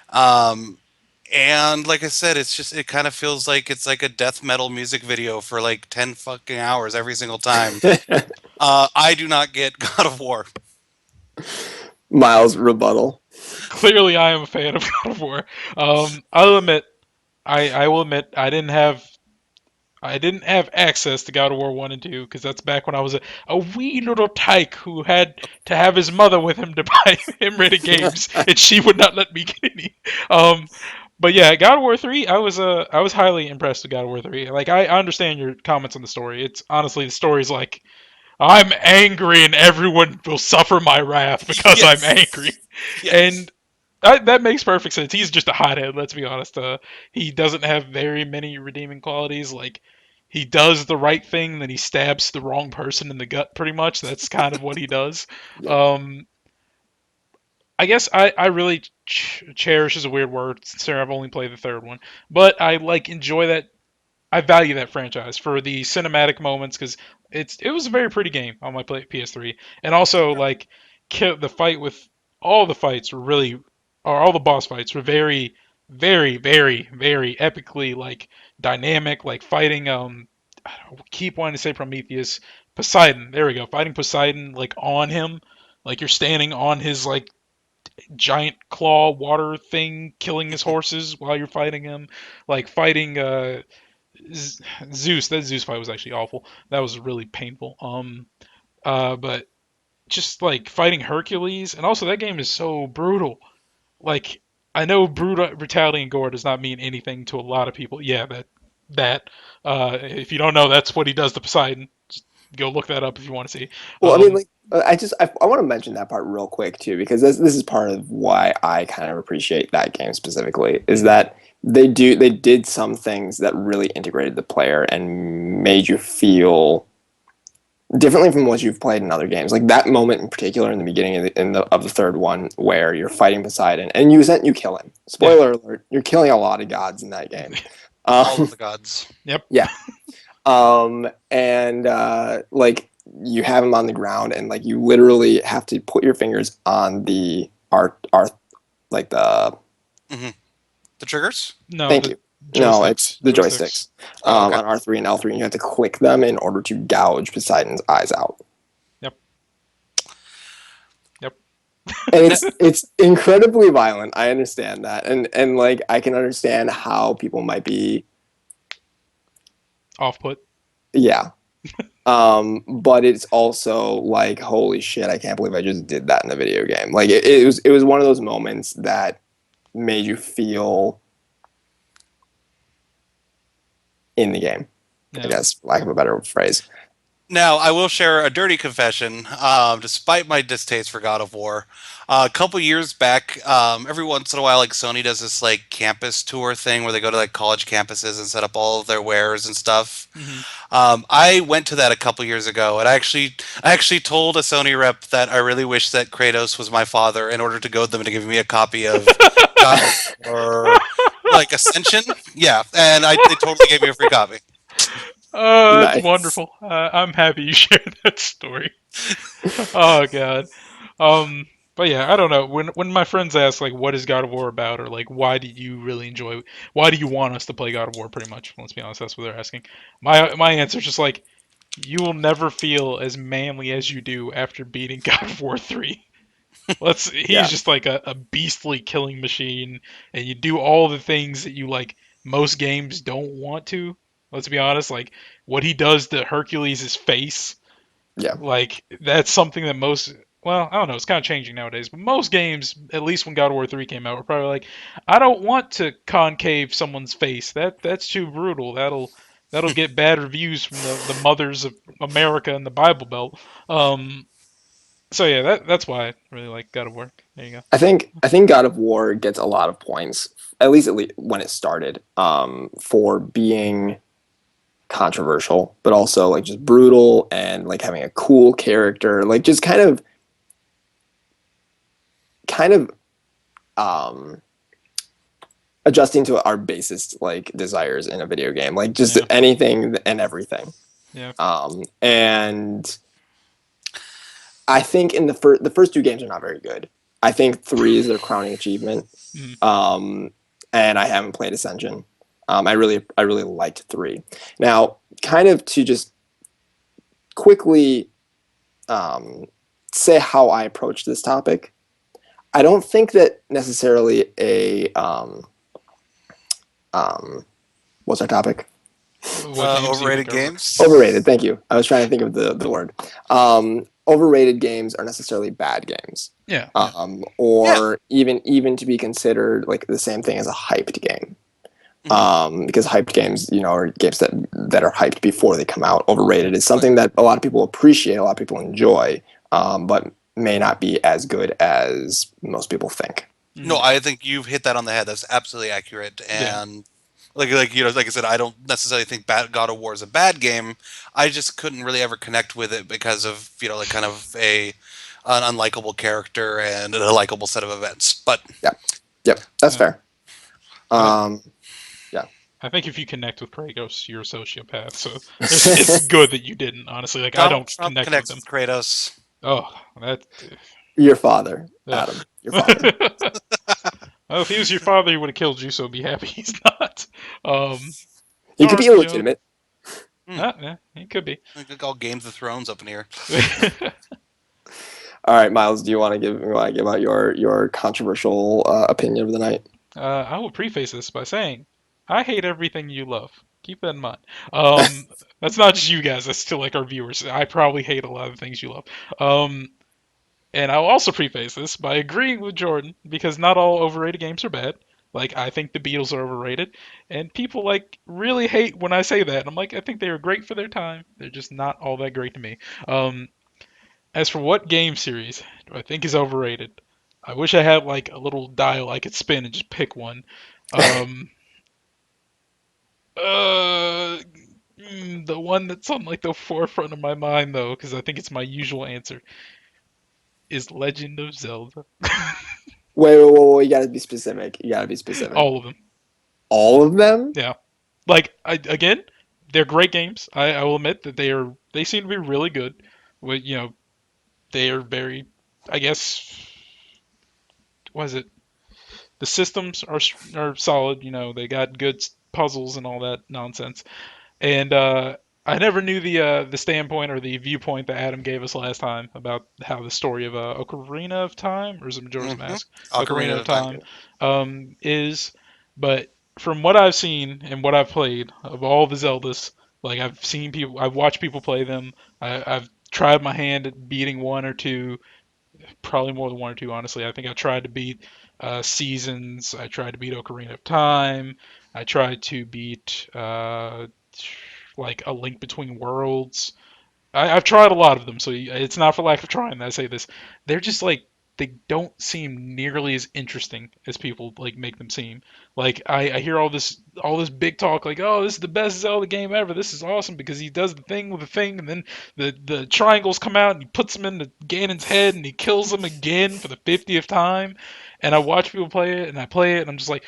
Um, and like I said, it kind of feels like it's like a death metal music video for like 10 fucking hours every single time. I do not get God of War. Myles rebuttal. Clearly, I am a fan of God of War. I'll admit, I will admit, I didn't have access to God of War 1 and 2 because that's back when I was a wee little tyke who had to have his mother with him to buy him rated games, and she would not let me get any. Um, but yeah, God of War 3, I was highly impressed with God of War 3. Like I understand your comments on the story. It's honestly the story's like I'm angry and everyone will suffer my wrath because I'm angry. Yes. Yes. And that makes perfect sense. He's just a hothead, let's be honest. He doesn't have very many redeeming qualities. Like, he does the right thing, then he stabs the wrong person in the gut, pretty much. That's kind of what he does. Yep. Um, I guess I really cherish is a weird word. Sarah, I've only played the third one, but I like enjoy that. I value that franchise for the cinematic moments because it was a very pretty game on my PS3, and also like the fight with all the fights were really, or all the boss fights were very, very, very, very epically like dynamic, like fighting I keep wanting to say Prometheus, Poseidon. There we go, fighting Poseidon like on him, like you're standing on his like giant claw water thing, killing his horses while you're fighting him, like fighting Zeus. That Zeus fight was actually awful. That was really painful. But just like fighting Hercules, and also that game is so brutal. Like I know brutality and gore does not mean anything to a lot of people. Yeah, that if you don't know, that's what he does to Poseidon. Just go look that up if you want to see. Well, I mean, like, I want to mention that part real quick too, because this is part of why I kind of appreciate that game specifically, is that they did some things that really integrated the player and made you feel differently from what you've played in other games. Like that moment in particular in the beginning of the third one where you're fighting Poseidon and you kill him. Spoiler alert, you're killing a lot of gods in that game. All of the gods. Yep. Yeah. And like you have him on the ground and like you literally have to put your fingers on the art like the The triggers? No. thank the you. Joysticks. No, it's the joysticks. Oh, okay. On R3 and L3, and you have to click them in order to gouge Poseidon's eyes out. Yep. Yep. And it's incredibly violent. I understand that, and like I can understand how people might be Off put. yeah. But it's also like holy shit! I can't believe I just did that in a video game. Like it was one of those moments that made you feel in the game. Yeah. I guess, for lack of a better phrase. Now, I will share a dirty confession. Despite my distaste for God of War, a couple years back, every once in a while, like Sony does this like campus tour thing where they go to like college campuses and set up all of their wares and stuff. I went to that a couple years ago, and I actually told a Sony rep that I really wish that Kratos was my father in order to goad them into giving me a copy of God of War, like Ascension. Yeah, and they totally gave me a free copy. Oh, that's Nice. wonderful. I'm happy you shared that story. Oh god. But yeah, I don't know. When my friends ask like, "What is God of War about?" or like, "Why do you really enjoy? Why do you want us to play God of War?" Pretty much. Let's be honest, that's what they're asking. My answer is just like, you will never feel as manly as you do after beating God of War 3. He's Yeah. just like a beastly killing machine, and you do all the things that you like most games don't want to. Let's be honest, like what he does to Hercules' face, Yeah. like that's something that most, well, I don't know, it's kind of changing nowadays, but most games, at least when God of War 3 came out, were probably like, I don't want to concave someone's face. That's too brutal. That'll get bad reviews from the mothers of America and the Bible Belt. So yeah, that's why I really like God of War. There you go. I think God of War gets a lot of points, at least when it started, for being controversial, but also like just brutal and like having a cool character, like just kind of um, adjusting to our basest like desires in a video game, like just Yeah. anything and everything. Yeah. And I think in the first two games are not very good. I think 3 is their crowning achievement. And I haven't played Ascension. I really liked 3. Now, kind of to just quickly say how I approach this topic, I don't think that necessarily a what's our topic? What games do you Overrated think are games. Overrated. Thank you. I was trying to think of the word. Overrated games are necessarily bad games. Yeah. Or even to be considered like the same thing as a hyped game. Because hyped games, you know, are games that are hyped before they come out. Overrated is something that a lot of people appreciate, a lot of people enjoy, but may not be as good as most people think. No, I think you've hit that on the head. That's absolutely accurate. And like you know, like I said, I don't necessarily think God of War is a bad game. I just couldn't really ever connect with it because of, you know, like kind of an unlikable character and a likable set of events. But Yeah. Yep, that's Yeah. fair. I, Um, yeah. I think if you connect with Kratos, you're a sociopath. So it's good that you didn't. Honestly, like I Donald don't Trump connect with connects him. with Kratos. Oh, that. Your father, Ugh. Adam. Your father. Well, if he was your father, he would have killed you. So be happy he's not. He could Or be you know, illegitimate. Hmm. yeah, he could be. Like all Games of Thrones up in here. All right, Miles. Do you want to give out your controversial opinion of the night? I will preface this by saying, I hate everything you love. Keep that in mind. Um, that's not just you guys. That's still like our viewers. I probably hate a lot of things you love. Um, and I'll also preface this by agreeing with Jordan because not all overrated games are bad. Like I think the Beatles are overrated, and people like really hate when I say that. I'm like, I think they were great for their time. They're just not all that great to me. As for what game series do I think is overrated, I wish I had like a little dial I could spin and just pick one. Um, uh, the one that's on like the forefront of my mind though, because I think it's my usual answer, is Legend of Zelda. Wait. You gotta be specific. You gotta be specific. All of them. All of them? Yeah. Like again, they're great games. I will admit that they seem to be really good. With they are very, I guess, what is it? The systems are solid. They got good puzzles and all that nonsense. And I never knew the standpoint or the viewpoint that Adam gave us last time about how the story of Ocarina of Time, or is it Majora's Mm-hmm. Mask? Ocarina Ocarina of of Time. Time is, but from what I've seen and what I've played of all the Zeldas, like I've watched people play them. I've tried my hand at beating one or two, probably more than one or two, honestly. I think I tried to beat Seasons. I tried to beat Ocarina of Time. I tried to beat like A Link Between Worlds. I've tried a lot of them, so it's not for lack of trying that I say this. They're just like they don't seem nearly as interesting as people like make them seem. Like I hear all this big talk like, oh, this is the best Zelda game ever. This is awesome because he does the thing with the thing, and then the triangles come out and he puts them into Ganon's head and he kills them again for the 50th time. And I watch people play it and I play it and I'm just like,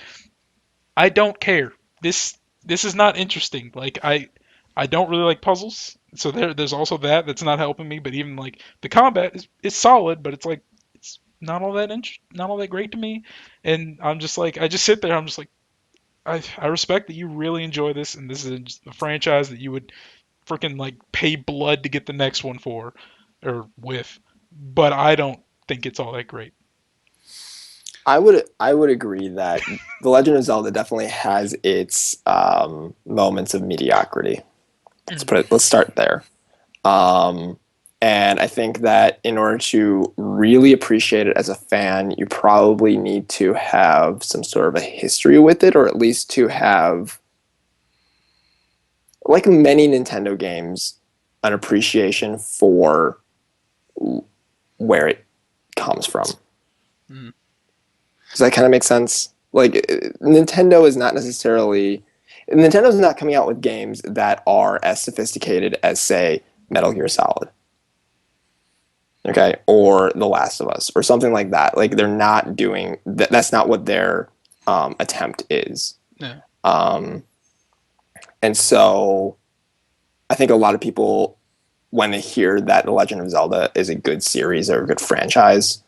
I don't care. This is not interesting. Like I don't really like puzzles, so there's also that's not helping me. But even like the combat is solid, but it's like it's not all that great to me. And I'm just like I just sit there. I'm just like I respect that you really enjoy this, and this is a franchise that you would freaking like pay blood to get the next one for or with. But I don't think it's all that great. I would agree that The Legend of Zelda definitely has its moments of mediocrity. Let's start there. Um, and I think that in order to really appreciate it as a fan, you probably need to have some sort of a history with it, or at least to have, like many Nintendo games, an appreciation for where it comes from. Mm. Does that kind of make sense? Like Nintendo is not necessarily Nintendo's not coming out with games that are as sophisticated as, say, Metal Gear Solid, okay, or The Last of Us, or something like that. Like they're not doing that. That's not what their attempt is. Yeah. Um, and so I think a lot of people, when they hear that The Legend of Zelda is a good series or a good franchise,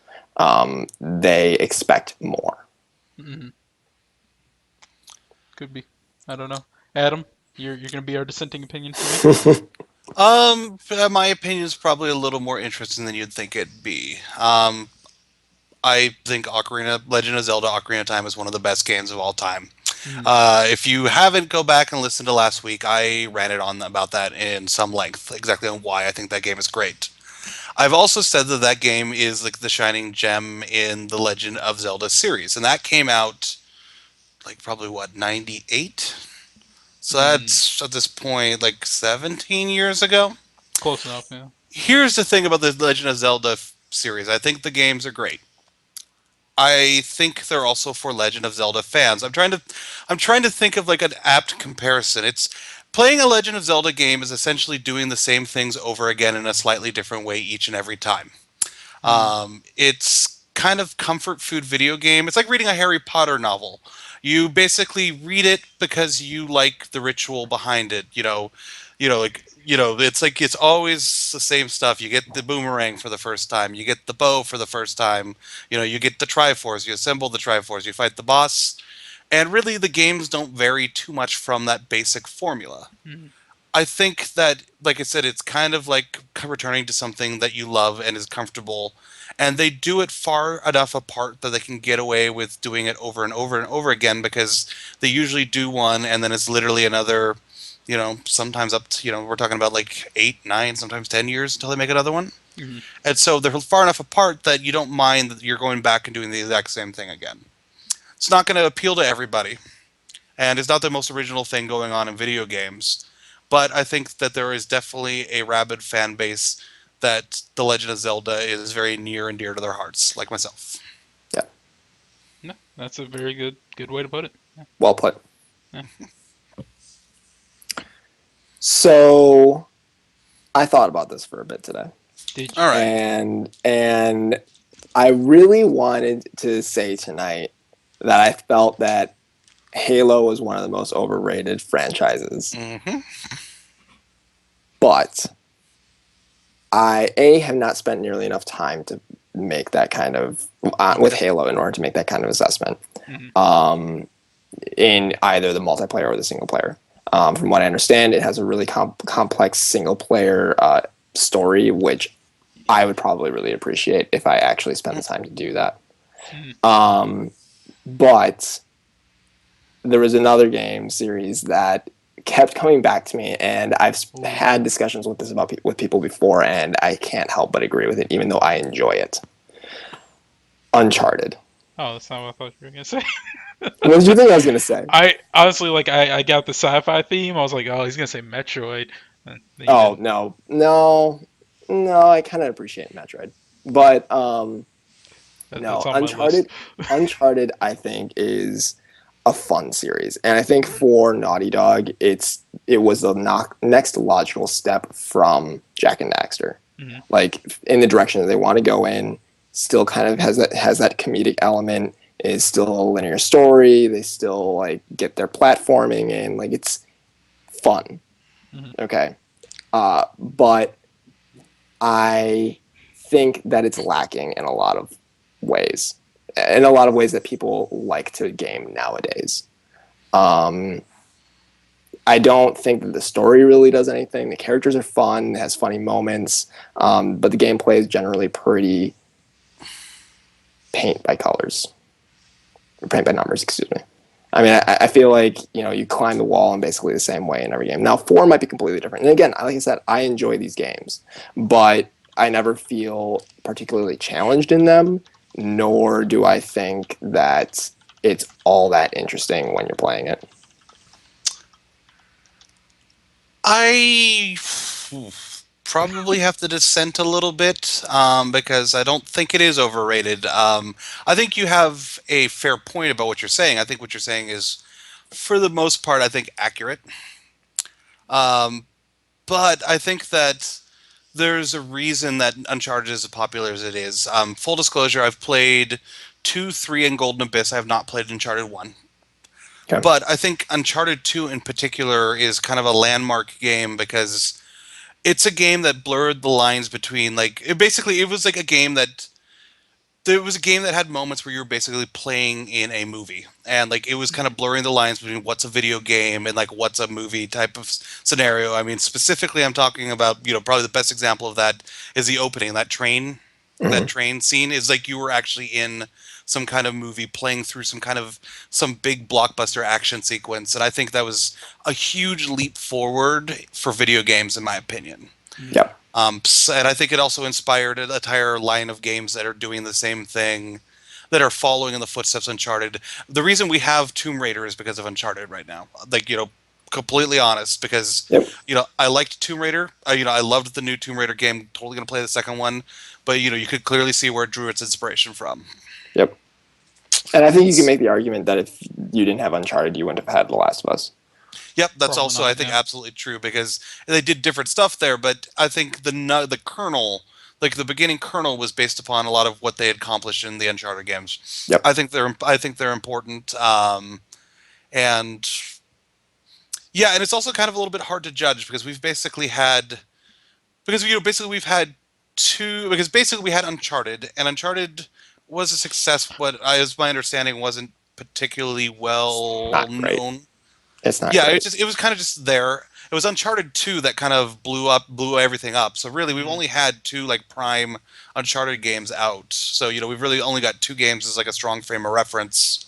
they expect more. Mm-hmm. Could be. I don't know. Adam, you're gonna be our dissenting opinion for me. My opinion is probably a little more interesting than you'd think it'd be. I think Legend of Zelda Ocarina of Time is one of the best games of all time. Mm. If you haven't, go back and listen to last week. I ranted on about that in some length, exactly on why I think that game is great. I've also said that that game is like the shining gem in the Legend of Zelda series, and that came out like probably what 98. So Mm. that's at this point like 17 years ago. Close enough. Yeah. Here's the thing about the Legend of Zelda series. I think the games are great. I think they're also for Legend of Zelda fans. I'm trying to think of like an apt comparison. It's playing a Legend of Zelda game is essentially doing the same things over again in a slightly different way each and every time. Mm. It's kind of comfort food video game. It's like reading a Harry Potter novel. You basically read it because you like the ritual behind it. It's like it's always the same stuff. You get the boomerang for the first time. You get the bow for the first time. You get the Triforce. You assemble the Triforce. You fight the boss. And really, the games don't vary too much from that basic formula. Mhm. I think that, like I said, it's kind of like returning to something that you love and is comfortable. And they do it far enough apart that they can get away with doing it over and over and over again because they usually do one and then it's literally another, sometimes up to, we're talking about like 8, 9, sometimes 10 years until they make another one. Mhm. And so they're far enough apart that you don't mind that you're going back and doing the exact same thing again. It's not going to appeal to everybody, and it's not the most original thing going on in video games. But I think that there is definitely a rabid fan base that The Legend of Zelda is very near and dear to their hearts, like myself. Yeah. No, that's a very good way to put it. Yeah. Well put. Yeah. So I thought about this for a bit today. Did you? All right. And I really wanted to say tonight that I felt that Halo was one of the most overrated franchises. Mm-hmm. But I have not spent nearly enough time to make that kind of with Halo in order to make that kind of assessment in either the multiplayer or the single player. From what I understand, it has a really complex single player story, which I would probably really appreciate if I actually spent the time to do that. But there was another game series that kept coming back to me, and I've had discussions with this with people before, and I can't help but agree with it, even though I enjoy it. Uncharted. Oh, that's not what I thought you were gonna say. What did you think I was going to say? I honestly I got the sci-fi theme. I was like, oh, he's gonna say Metroid. Oh, no, I kind of appreciate Metroid. But no, that's on my list. Uncharted, I think, is a fun series. And I think for Naughty Dog, it was the next logical step from Jak and Daxter. Mm-hmm. Like, in the direction that they want to go in, still kind of has that comedic element, is still a linear story. They still, like, get their platforming in. Like, it's fun. Mm-hmm. Okay. But I think that it's lacking in a lot of ways. In a lot of ways that people like to game nowadays. I don't think that the story really does anything. The characters are fun, it has funny moments, but the gameplay is generally pretty paint by colors. Or paint by numbers, excuse me. I mean, I feel like, you climb the wall in basically the same way in every game. Now, 4 might be completely different. And again, like I said, I enjoy these games, but I never feel particularly challenged in them, nor do I think that it's all that interesting when you're playing it. I probably have to dissent a little bit because I don't think it is overrated. I think you have a fair point about what you're saying. I think what you're saying is, for the most part, I think accurate. But I think that there's a reason that Uncharted is as popular as it is. Full disclosure, I've played 2, 3, and Golden Abyss. I have not played Uncharted 1. Okay. But I think Uncharted 2 in particular is kind of a landmark game because it's a game that blurred the lines between, like, it was like a game that there was a game that had moments where you were basically playing in a movie, and like it was kind of blurring the lines between what's a video game and like what's a movie type of scenario. I mean, specifically, I'm talking about, probably the best example of that is the opening. That train, that train scene is like you were actually in some kind of movie playing through some big blockbuster action sequence, and I think that was a huge leap forward for video games, in my opinion. Yep. And I think it also inspired an entire line of games that are doing the same thing, that are following in the footsteps of Uncharted. The reason we have Tomb Raider is because of Uncharted right now. Like, completely honest, because, I liked Tomb Raider. I loved the new Tomb Raider game. Totally going to play the second one. But, you could clearly see where it drew its inspiration from. Yep. And I think you can make the argument that if you didn't have Uncharted, you wouldn't have had The Last of Us. Yep, that's Probably also, not, I think, yeah. absolutely true, because they did different stuff there, but I think the kernel, like the beginning kernel was based upon a lot of what they had accomplished in the Uncharted games. Yep. I think they're important, and yeah, and it's also kind of a little bit hard to judge because we've basically had basically we've had two because basically we had Uncharted, and Uncharted was a success, but as my understanding wasn't particularly well Not great. known. It's not Yeah, great. it was kind of just there. It was Uncharted 2 that kind of blew everything up. So really, we've only had two like prime Uncharted games out. So we've really only got two games as like a strong frame of reference.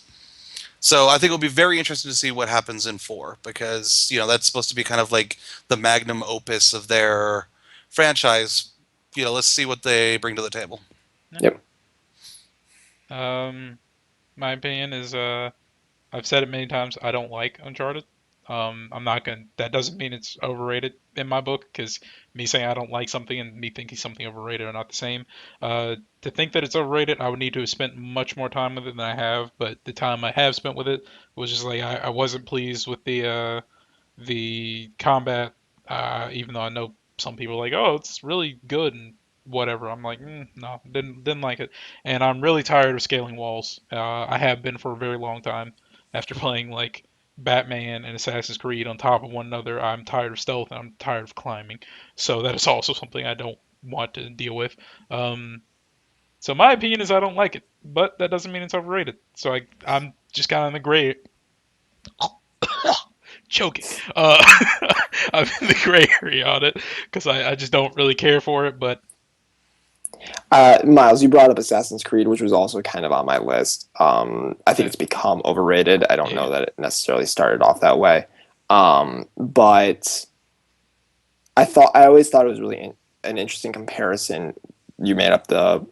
So I think it'll be very interesting to see what happens in 4 because that's supposed to be kind of like the magnum opus of their franchise. Let's see what they bring to the table. Yep. My opinion is, I've said it many times. I don't like Uncharted. I'm not gonna. That doesn't mean it's overrated in my book, because me saying I don't like something and me thinking something overrated are not the same. To think that it's overrated, I would need to have spent much more time with it than I have. But the time I have spent with it was just like I wasn't pleased with the combat. Even though I know some people are like, oh, it's really good and whatever. I'm like, no, didn't like it. And I'm really tired of scaling walls. I have been for a very long time. After playing like Batman and Assassin's Creed on top of one another, I'm tired of stealth and I'm tired of climbing. So that is also something I don't want to deal with. So my opinion is I don't like it, but that doesn't mean it's overrated. So I'm just kind of in the gray. Choking. I'm in the gray area on it because I just don't really care for it. But Myles, you brought up Assassin's Creed, which was also kind of on my list. I think it's become overrated. I don't know that it necessarily started off that way, but I always thought it was really an interesting comparison. You made up the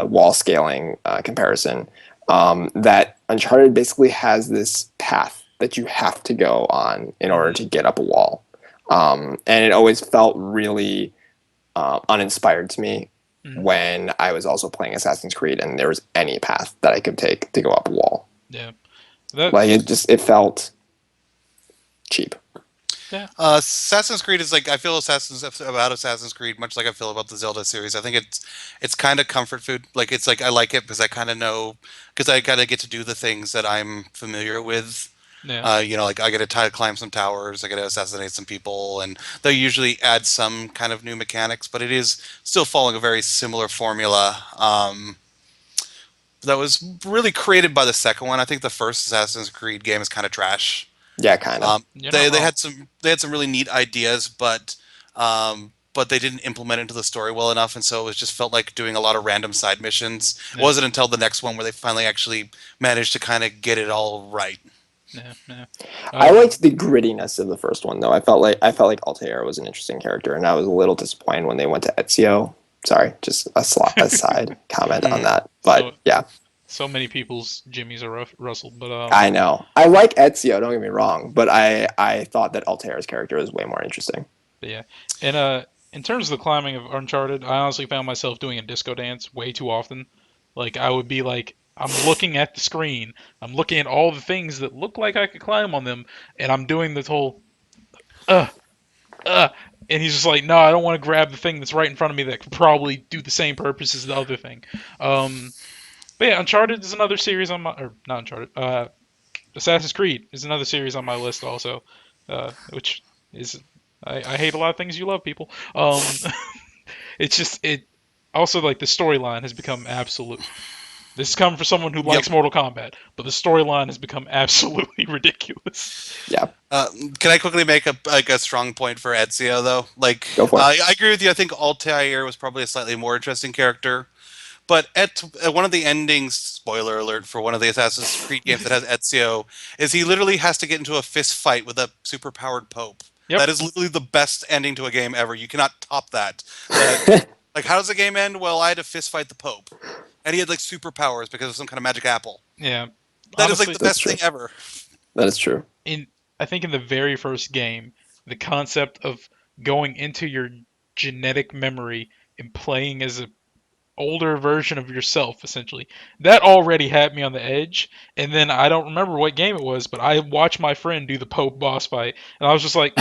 wall scaling comparison. That Uncharted basically has this path that you have to go on in order to get up a wall, and it always felt really uninspired to me when I was also playing Assassin's Creed and there was any path that I could take to go up a wall. Yeah. Like it felt cheap. Yeah. Assassin's Creed is like I feel about Assassin's Creed much like I feel about the Zelda series. I think it's kind of comfort food. Like it's like I like it because I kind of know because I kind of get to do the things that I'm familiar with. Yeah. Like I get to climb some towers, I get to assassinate some people, and they usually add some kind of new mechanics, but it is still following a very similar formula. That was really created by the second one. I think the first Assassin's Creed game is kind of trash. Yeah, kind of. They had some really neat ideas, but they didn't implement it into the story well enough, and so it just felt like doing a lot of random side missions. Yeah. It wasn't until the next one where they finally actually managed to kind of get it all right. Yeah. I liked the grittiness of the first one, though. I felt like Altair was an interesting character, and I was a little disappointed when they went to Ezio. Sorry, just a side comment on that. But yeah. So many people's jimmies are rustled, but I know. I like Ezio, don't get me wrong, but I thought that Altair's character was way more interesting. But yeah. And in terms of the climbing of Uncharted, I honestly found myself doing a disco dance way too often. Like I would be like I'm looking at the screen, I'm looking at all the things that look like I could climb on them, and I'm doing this whole and he's just like, no, I don't want to grab the thing that's right in front of me that could probably do the same purpose as the other thing. But yeah, Uncharted is another series on my, or not Uncharted, Assassin's Creed is another series on my list also, which is, I hate a lot of things you love, people. It's just, it, also like the storyline has become absolute. This is coming for someone who likes Mortal Kombat, but the storyline has become absolutely ridiculous. Yeah. Can I quickly make a strong point for Ezio though? Like, go for it. I agree with you. I think Altair was probably a slightly more interesting character, but at one of the endings, spoiler alert for one of the Assassin's Creed games that has Ezio, is he literally has to get into a fist fight with a superpowered Pope. Yep. That is literally the best ending to a game ever. You cannot top that. Like, how does the game end? Well, I had to fist fight the Pope. And he had like superpowers because of some kind of magic apple. Yeah. That honestly, is like the best thing ever. That is true. I think in the very first game, the concept of going into your genetic memory and playing as an older version of yourself, essentially, that already had me on the edge. And then I don't remember what game it was, but I watched my friend do the Pope boss fight, and I was just like,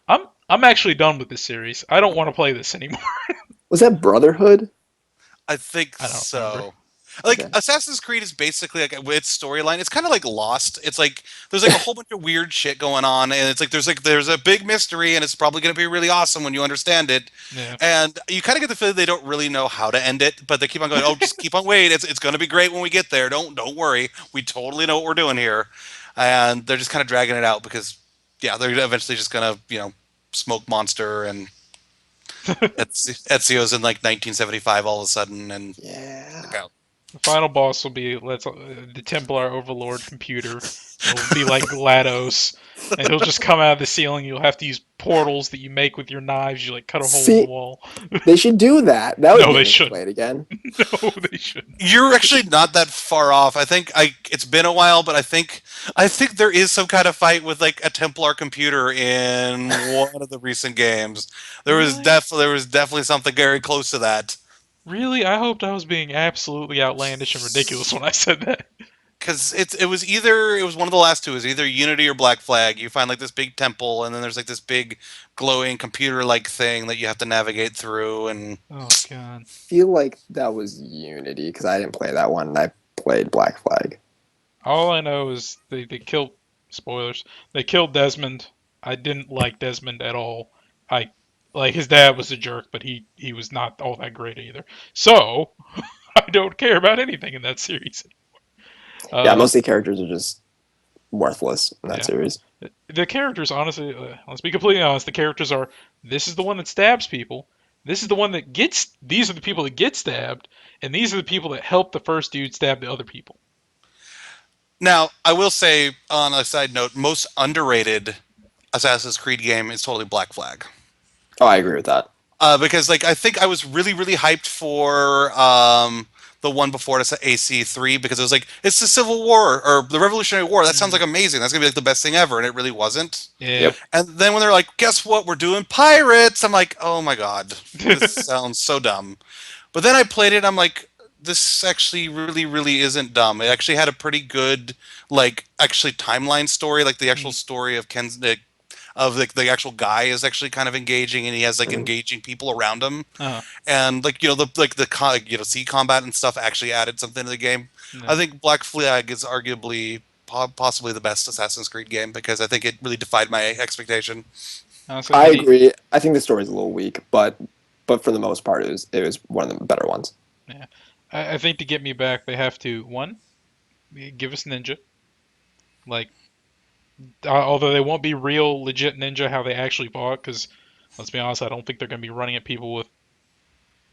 I'm actually done with this series. I don't want to play this anymore. Was that Brotherhood? I think I don't remember. so. Like Okay. Assassin's Creed is basically like its storyline. It's kind of like Lost. It's like there's like a whole bunch of weird shit going on, and it's like there's a big mystery, and it's probably going to be really awesome when you understand it. Yeah. And you kind of get the feeling they don't really know how to end it, but they keep on going. Oh, just keep on waiting. It's going to be great when we get there. Don't worry. We totally know what we're doing here, and they're just kind of dragging it out because yeah, they're eventually just going to smoke Monster and Ezio's in like 1975 all of a sudden and Yeah. like out. The final boss will be the Templar Overlord computer. It'll be like GLaDOS, and he'll just come out of the ceiling. You'll have to use portals that you make with your knives. You like cut a hole in the See, wall. they should do that. That would No, get they me to shouldn't. play it again. No, they shouldn't. You're actually not that far off. I think it's been a while, but I think there is some kind of fight with like a Templar computer in one of the recent games. Really? There was definitely something very close to that. Really? I hoped I was being absolutely outlandish and ridiculous when I said that. Because it was one of the last two. It was either Unity or Black Flag. You find like this big temple, and then there's like this big glowing computer like thing that you have to navigate through, and Oh god. Feel like that was Unity because I didn't play that one. And I played Black Flag. All I know is they killed spoilers. They killed Desmond. I didn't like Desmond at all. I like his dad was a jerk, but he was not all that great either. So I don't care about anything in that series. Yeah, Uh, most of the characters are just worthless in that yeah. series. The characters, honestly, let's be completely honest. The characters are this is the one that stabs people. This is the one that gets. These are the people that get stabbed, and these are the people that help the first dude stab the other people. now I will say on a side note, most underrated Assassin's Creed game is totally Black Flag. Oh, I agree with that. Because like I think I was really hyped for the one before it, AC3, because it was like it's the Civil War or the Revolutionary War. That sounds like amazing. That's gonna be like the best thing ever, and it really wasn't. Yeah. Yep. And then when they're like, "Guess what? We're doing pirates," I'm like, "Oh my god, this sounds so dumb." But then I played it. I'm like, "This actually really isn't dumb." It actually had a pretty good like actually timeline story, like the actual story of Ken's of the actual guy is actually kind of engaging, and he has like Mhm. engaging people around him, Uh, and like sea combat and stuff actually added something to the game. no. I think Black Flag is arguably possibly the best Assassin's Creed game because I think it really defied my expectation. Honestly, I agree. I think the story's a little weak, but for the most part, it was one of the better ones. yeah. I think to get me back, they have to one give us Ninja. Like, although they won't be real legit Ninja how they actually fought, because let's be honest, I don't think they're going to be running at people with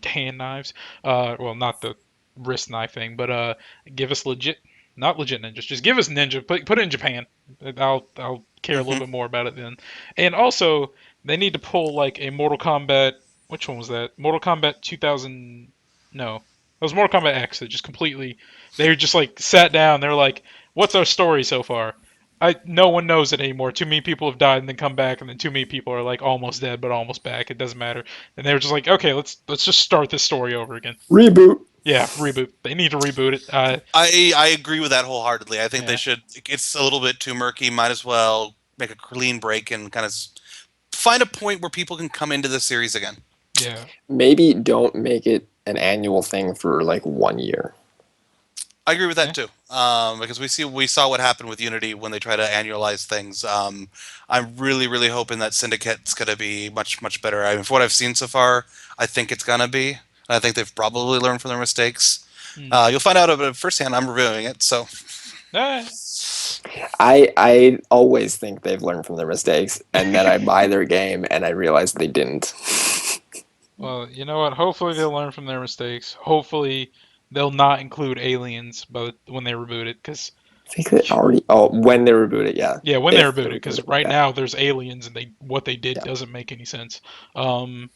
hand knives. Well, not the wrist knife thing, but give us legit, not legit ninjas. Just give us ninja. Put it in Japan. I'll care a little Hmm. bit more about it then. And also, they need to pull like a Mortal Kombat. Which one was that? Mortal Kombat 2000. No, it was Mortal Kombat X. That just completely. They just like sat down. They're like, "What's our story so far?" No one knows it anymore. Too many people have died and then come back, and then too many people are like almost dead but almost back. It doesn't matter. And they were just like, okay, let's just start this story over again. Reboot. Yeah, reboot. They need to reboot it. I agree with that wholeheartedly. I think they Yeah, should. It's a little bit too murky. Might as well make a clean break and kind of find a point where people can come into the series again. yeah, Maybe don't make it an annual thing for like 1 year. I agree with yeah. that too, because we saw what happened with Unity when they try to annualize things. I'm really hoping that Syndicate's going to be much better. I mean, for what I've seen so far, I think it's going to be. I think they've probably learned from their mistakes. Hmm. You'll find out about it firsthand. I'm reviewing it, so Ah, I always think they've learned from their mistakes, and then I buy their game and I realize they didn't. well, you know what? Hopefully they'll learn from their mistakes. Hopefully they'll not include aliens, but when they reboot it, because I think they already. Oh, when they reboot it, yeah. yeah, when they If they reboot it, reboot because it, right yeah. now there's aliens and what they did Yeah. doesn't make any sense. Um,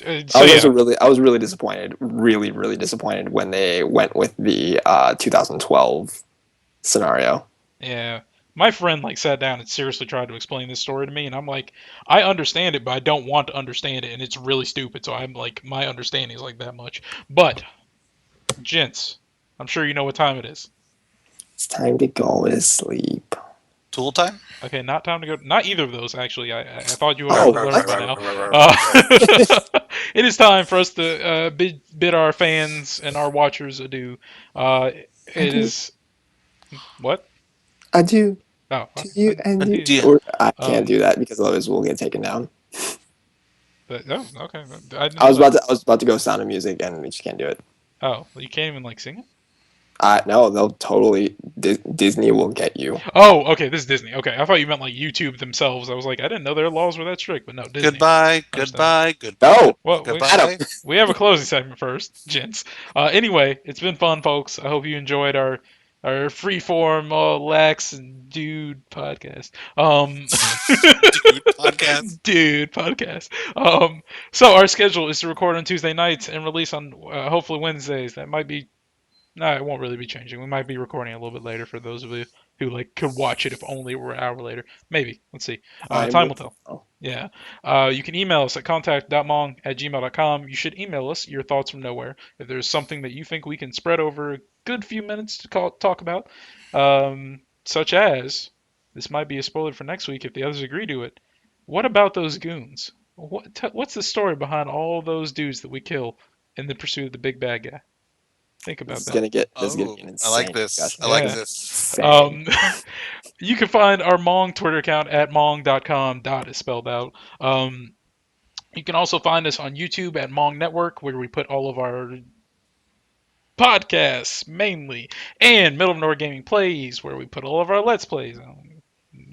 I so was yeah, I was really disappointed, really disappointed when they went with the 2012 scenario. yeah. My friend like sat down and seriously tried to explain this story to me, and I'm like, I understand it, but I don't want to understand it, and it's really stupid. So I'm like, my understanding is like that much. But gents, I'm sure you know what time it is. It's time to go to sleep. Tool time. Okay, not time to go. Not either of those, actually. I thought you would have Oh, learned by now. It is time for us to bid our fans and our watchers adieu. It Adieu. is what? Adieu Oh, to you and you. Deal. Or I can't um, do that because otherwise we'll get taken down. but oh, okay. I didn't know that. I was about to go Sound of Music and we just can't do it. Oh, you can't even like sing it. No, they'll totally. Disney will get you. Oh, okay. This is Disney. Okay, I thought you meant like YouTube themselves. I was like, I didn't know their laws were that strict, but no, Disney. Goodbye. Understand. Goodbye. Goodbye. No, Well, Goodbye. we have a closing segment first, gents. Anyway, it's been fun, folks. I hope you enjoyed our freeform, lax and dude podcast. Dude, podcast. Dude podcast. So our schedule is to record on Tuesday nights and release on hopefully Wednesdays. That might be. No, it won't really be changing. We might be recording a little bit later for those of you who like could watch it if only we're an hour later. Maybe. Let's see. Time will tell. Oh, Yeah. You can email us at contact.mong@gmail.com. You should email us your thoughts from nowhere. If there's something that you think we can spread over a good few minutes to talk about, such as, this might be a spoiler for next week if the others agree to it. What about those goons? What's the story behind all those dudes that we kill in the pursuit of the big bad guy? Think about this is that. gonna get Oh, an I like insane this. discussion. I like Yeah. this. Um, you can find our Mong Twitter account at mong.com. Dot is spelled out. You can also find us on YouTube at Mong Network, where we put all of our podcasts mainly, and Middle of Nowhere Gaming Plays, where we put all of our Let's Plays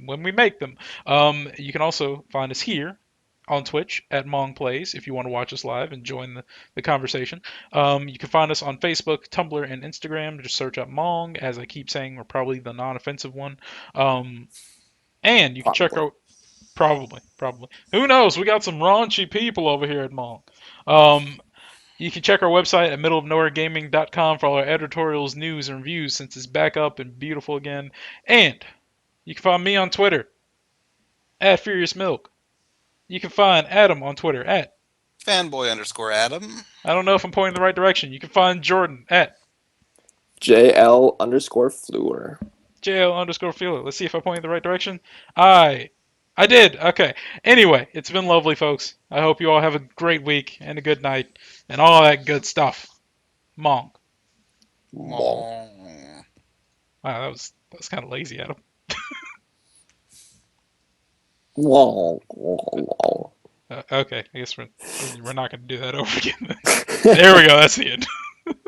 when we make them. You can also find us here on Twitch at Mong Plays if you want to watch us live and join the conversation. You can find us on Facebook, Tumblr, and Instagram. Just search up Mong. As I keep saying, we're probably the non-offensive one. And you can check Probably. out probably. Who knows? We got some raunchy people over here at Mong. You can check our website at middleofnowheregaming.com for all our editorials, news, and reviews since it's back up and beautiful again. And you can find me on Twitter at Furious Milk. You can find Adam on Twitter at Fanboy_Adam. I don't know if I'm pointing in the right direction. You can find Jordan at JL_Fleur. JL_Feeler. Let's see if I point in the right direction. I did. Okay. Anyway, it's been lovely, folks. I hope you all have a great week and a good night and all that good stuff. Mong. Wall. Wow, that was kind of lazy, Adam. Wall. Wall. Okay, I guess we're not going to do that over again. There we go. That's the end.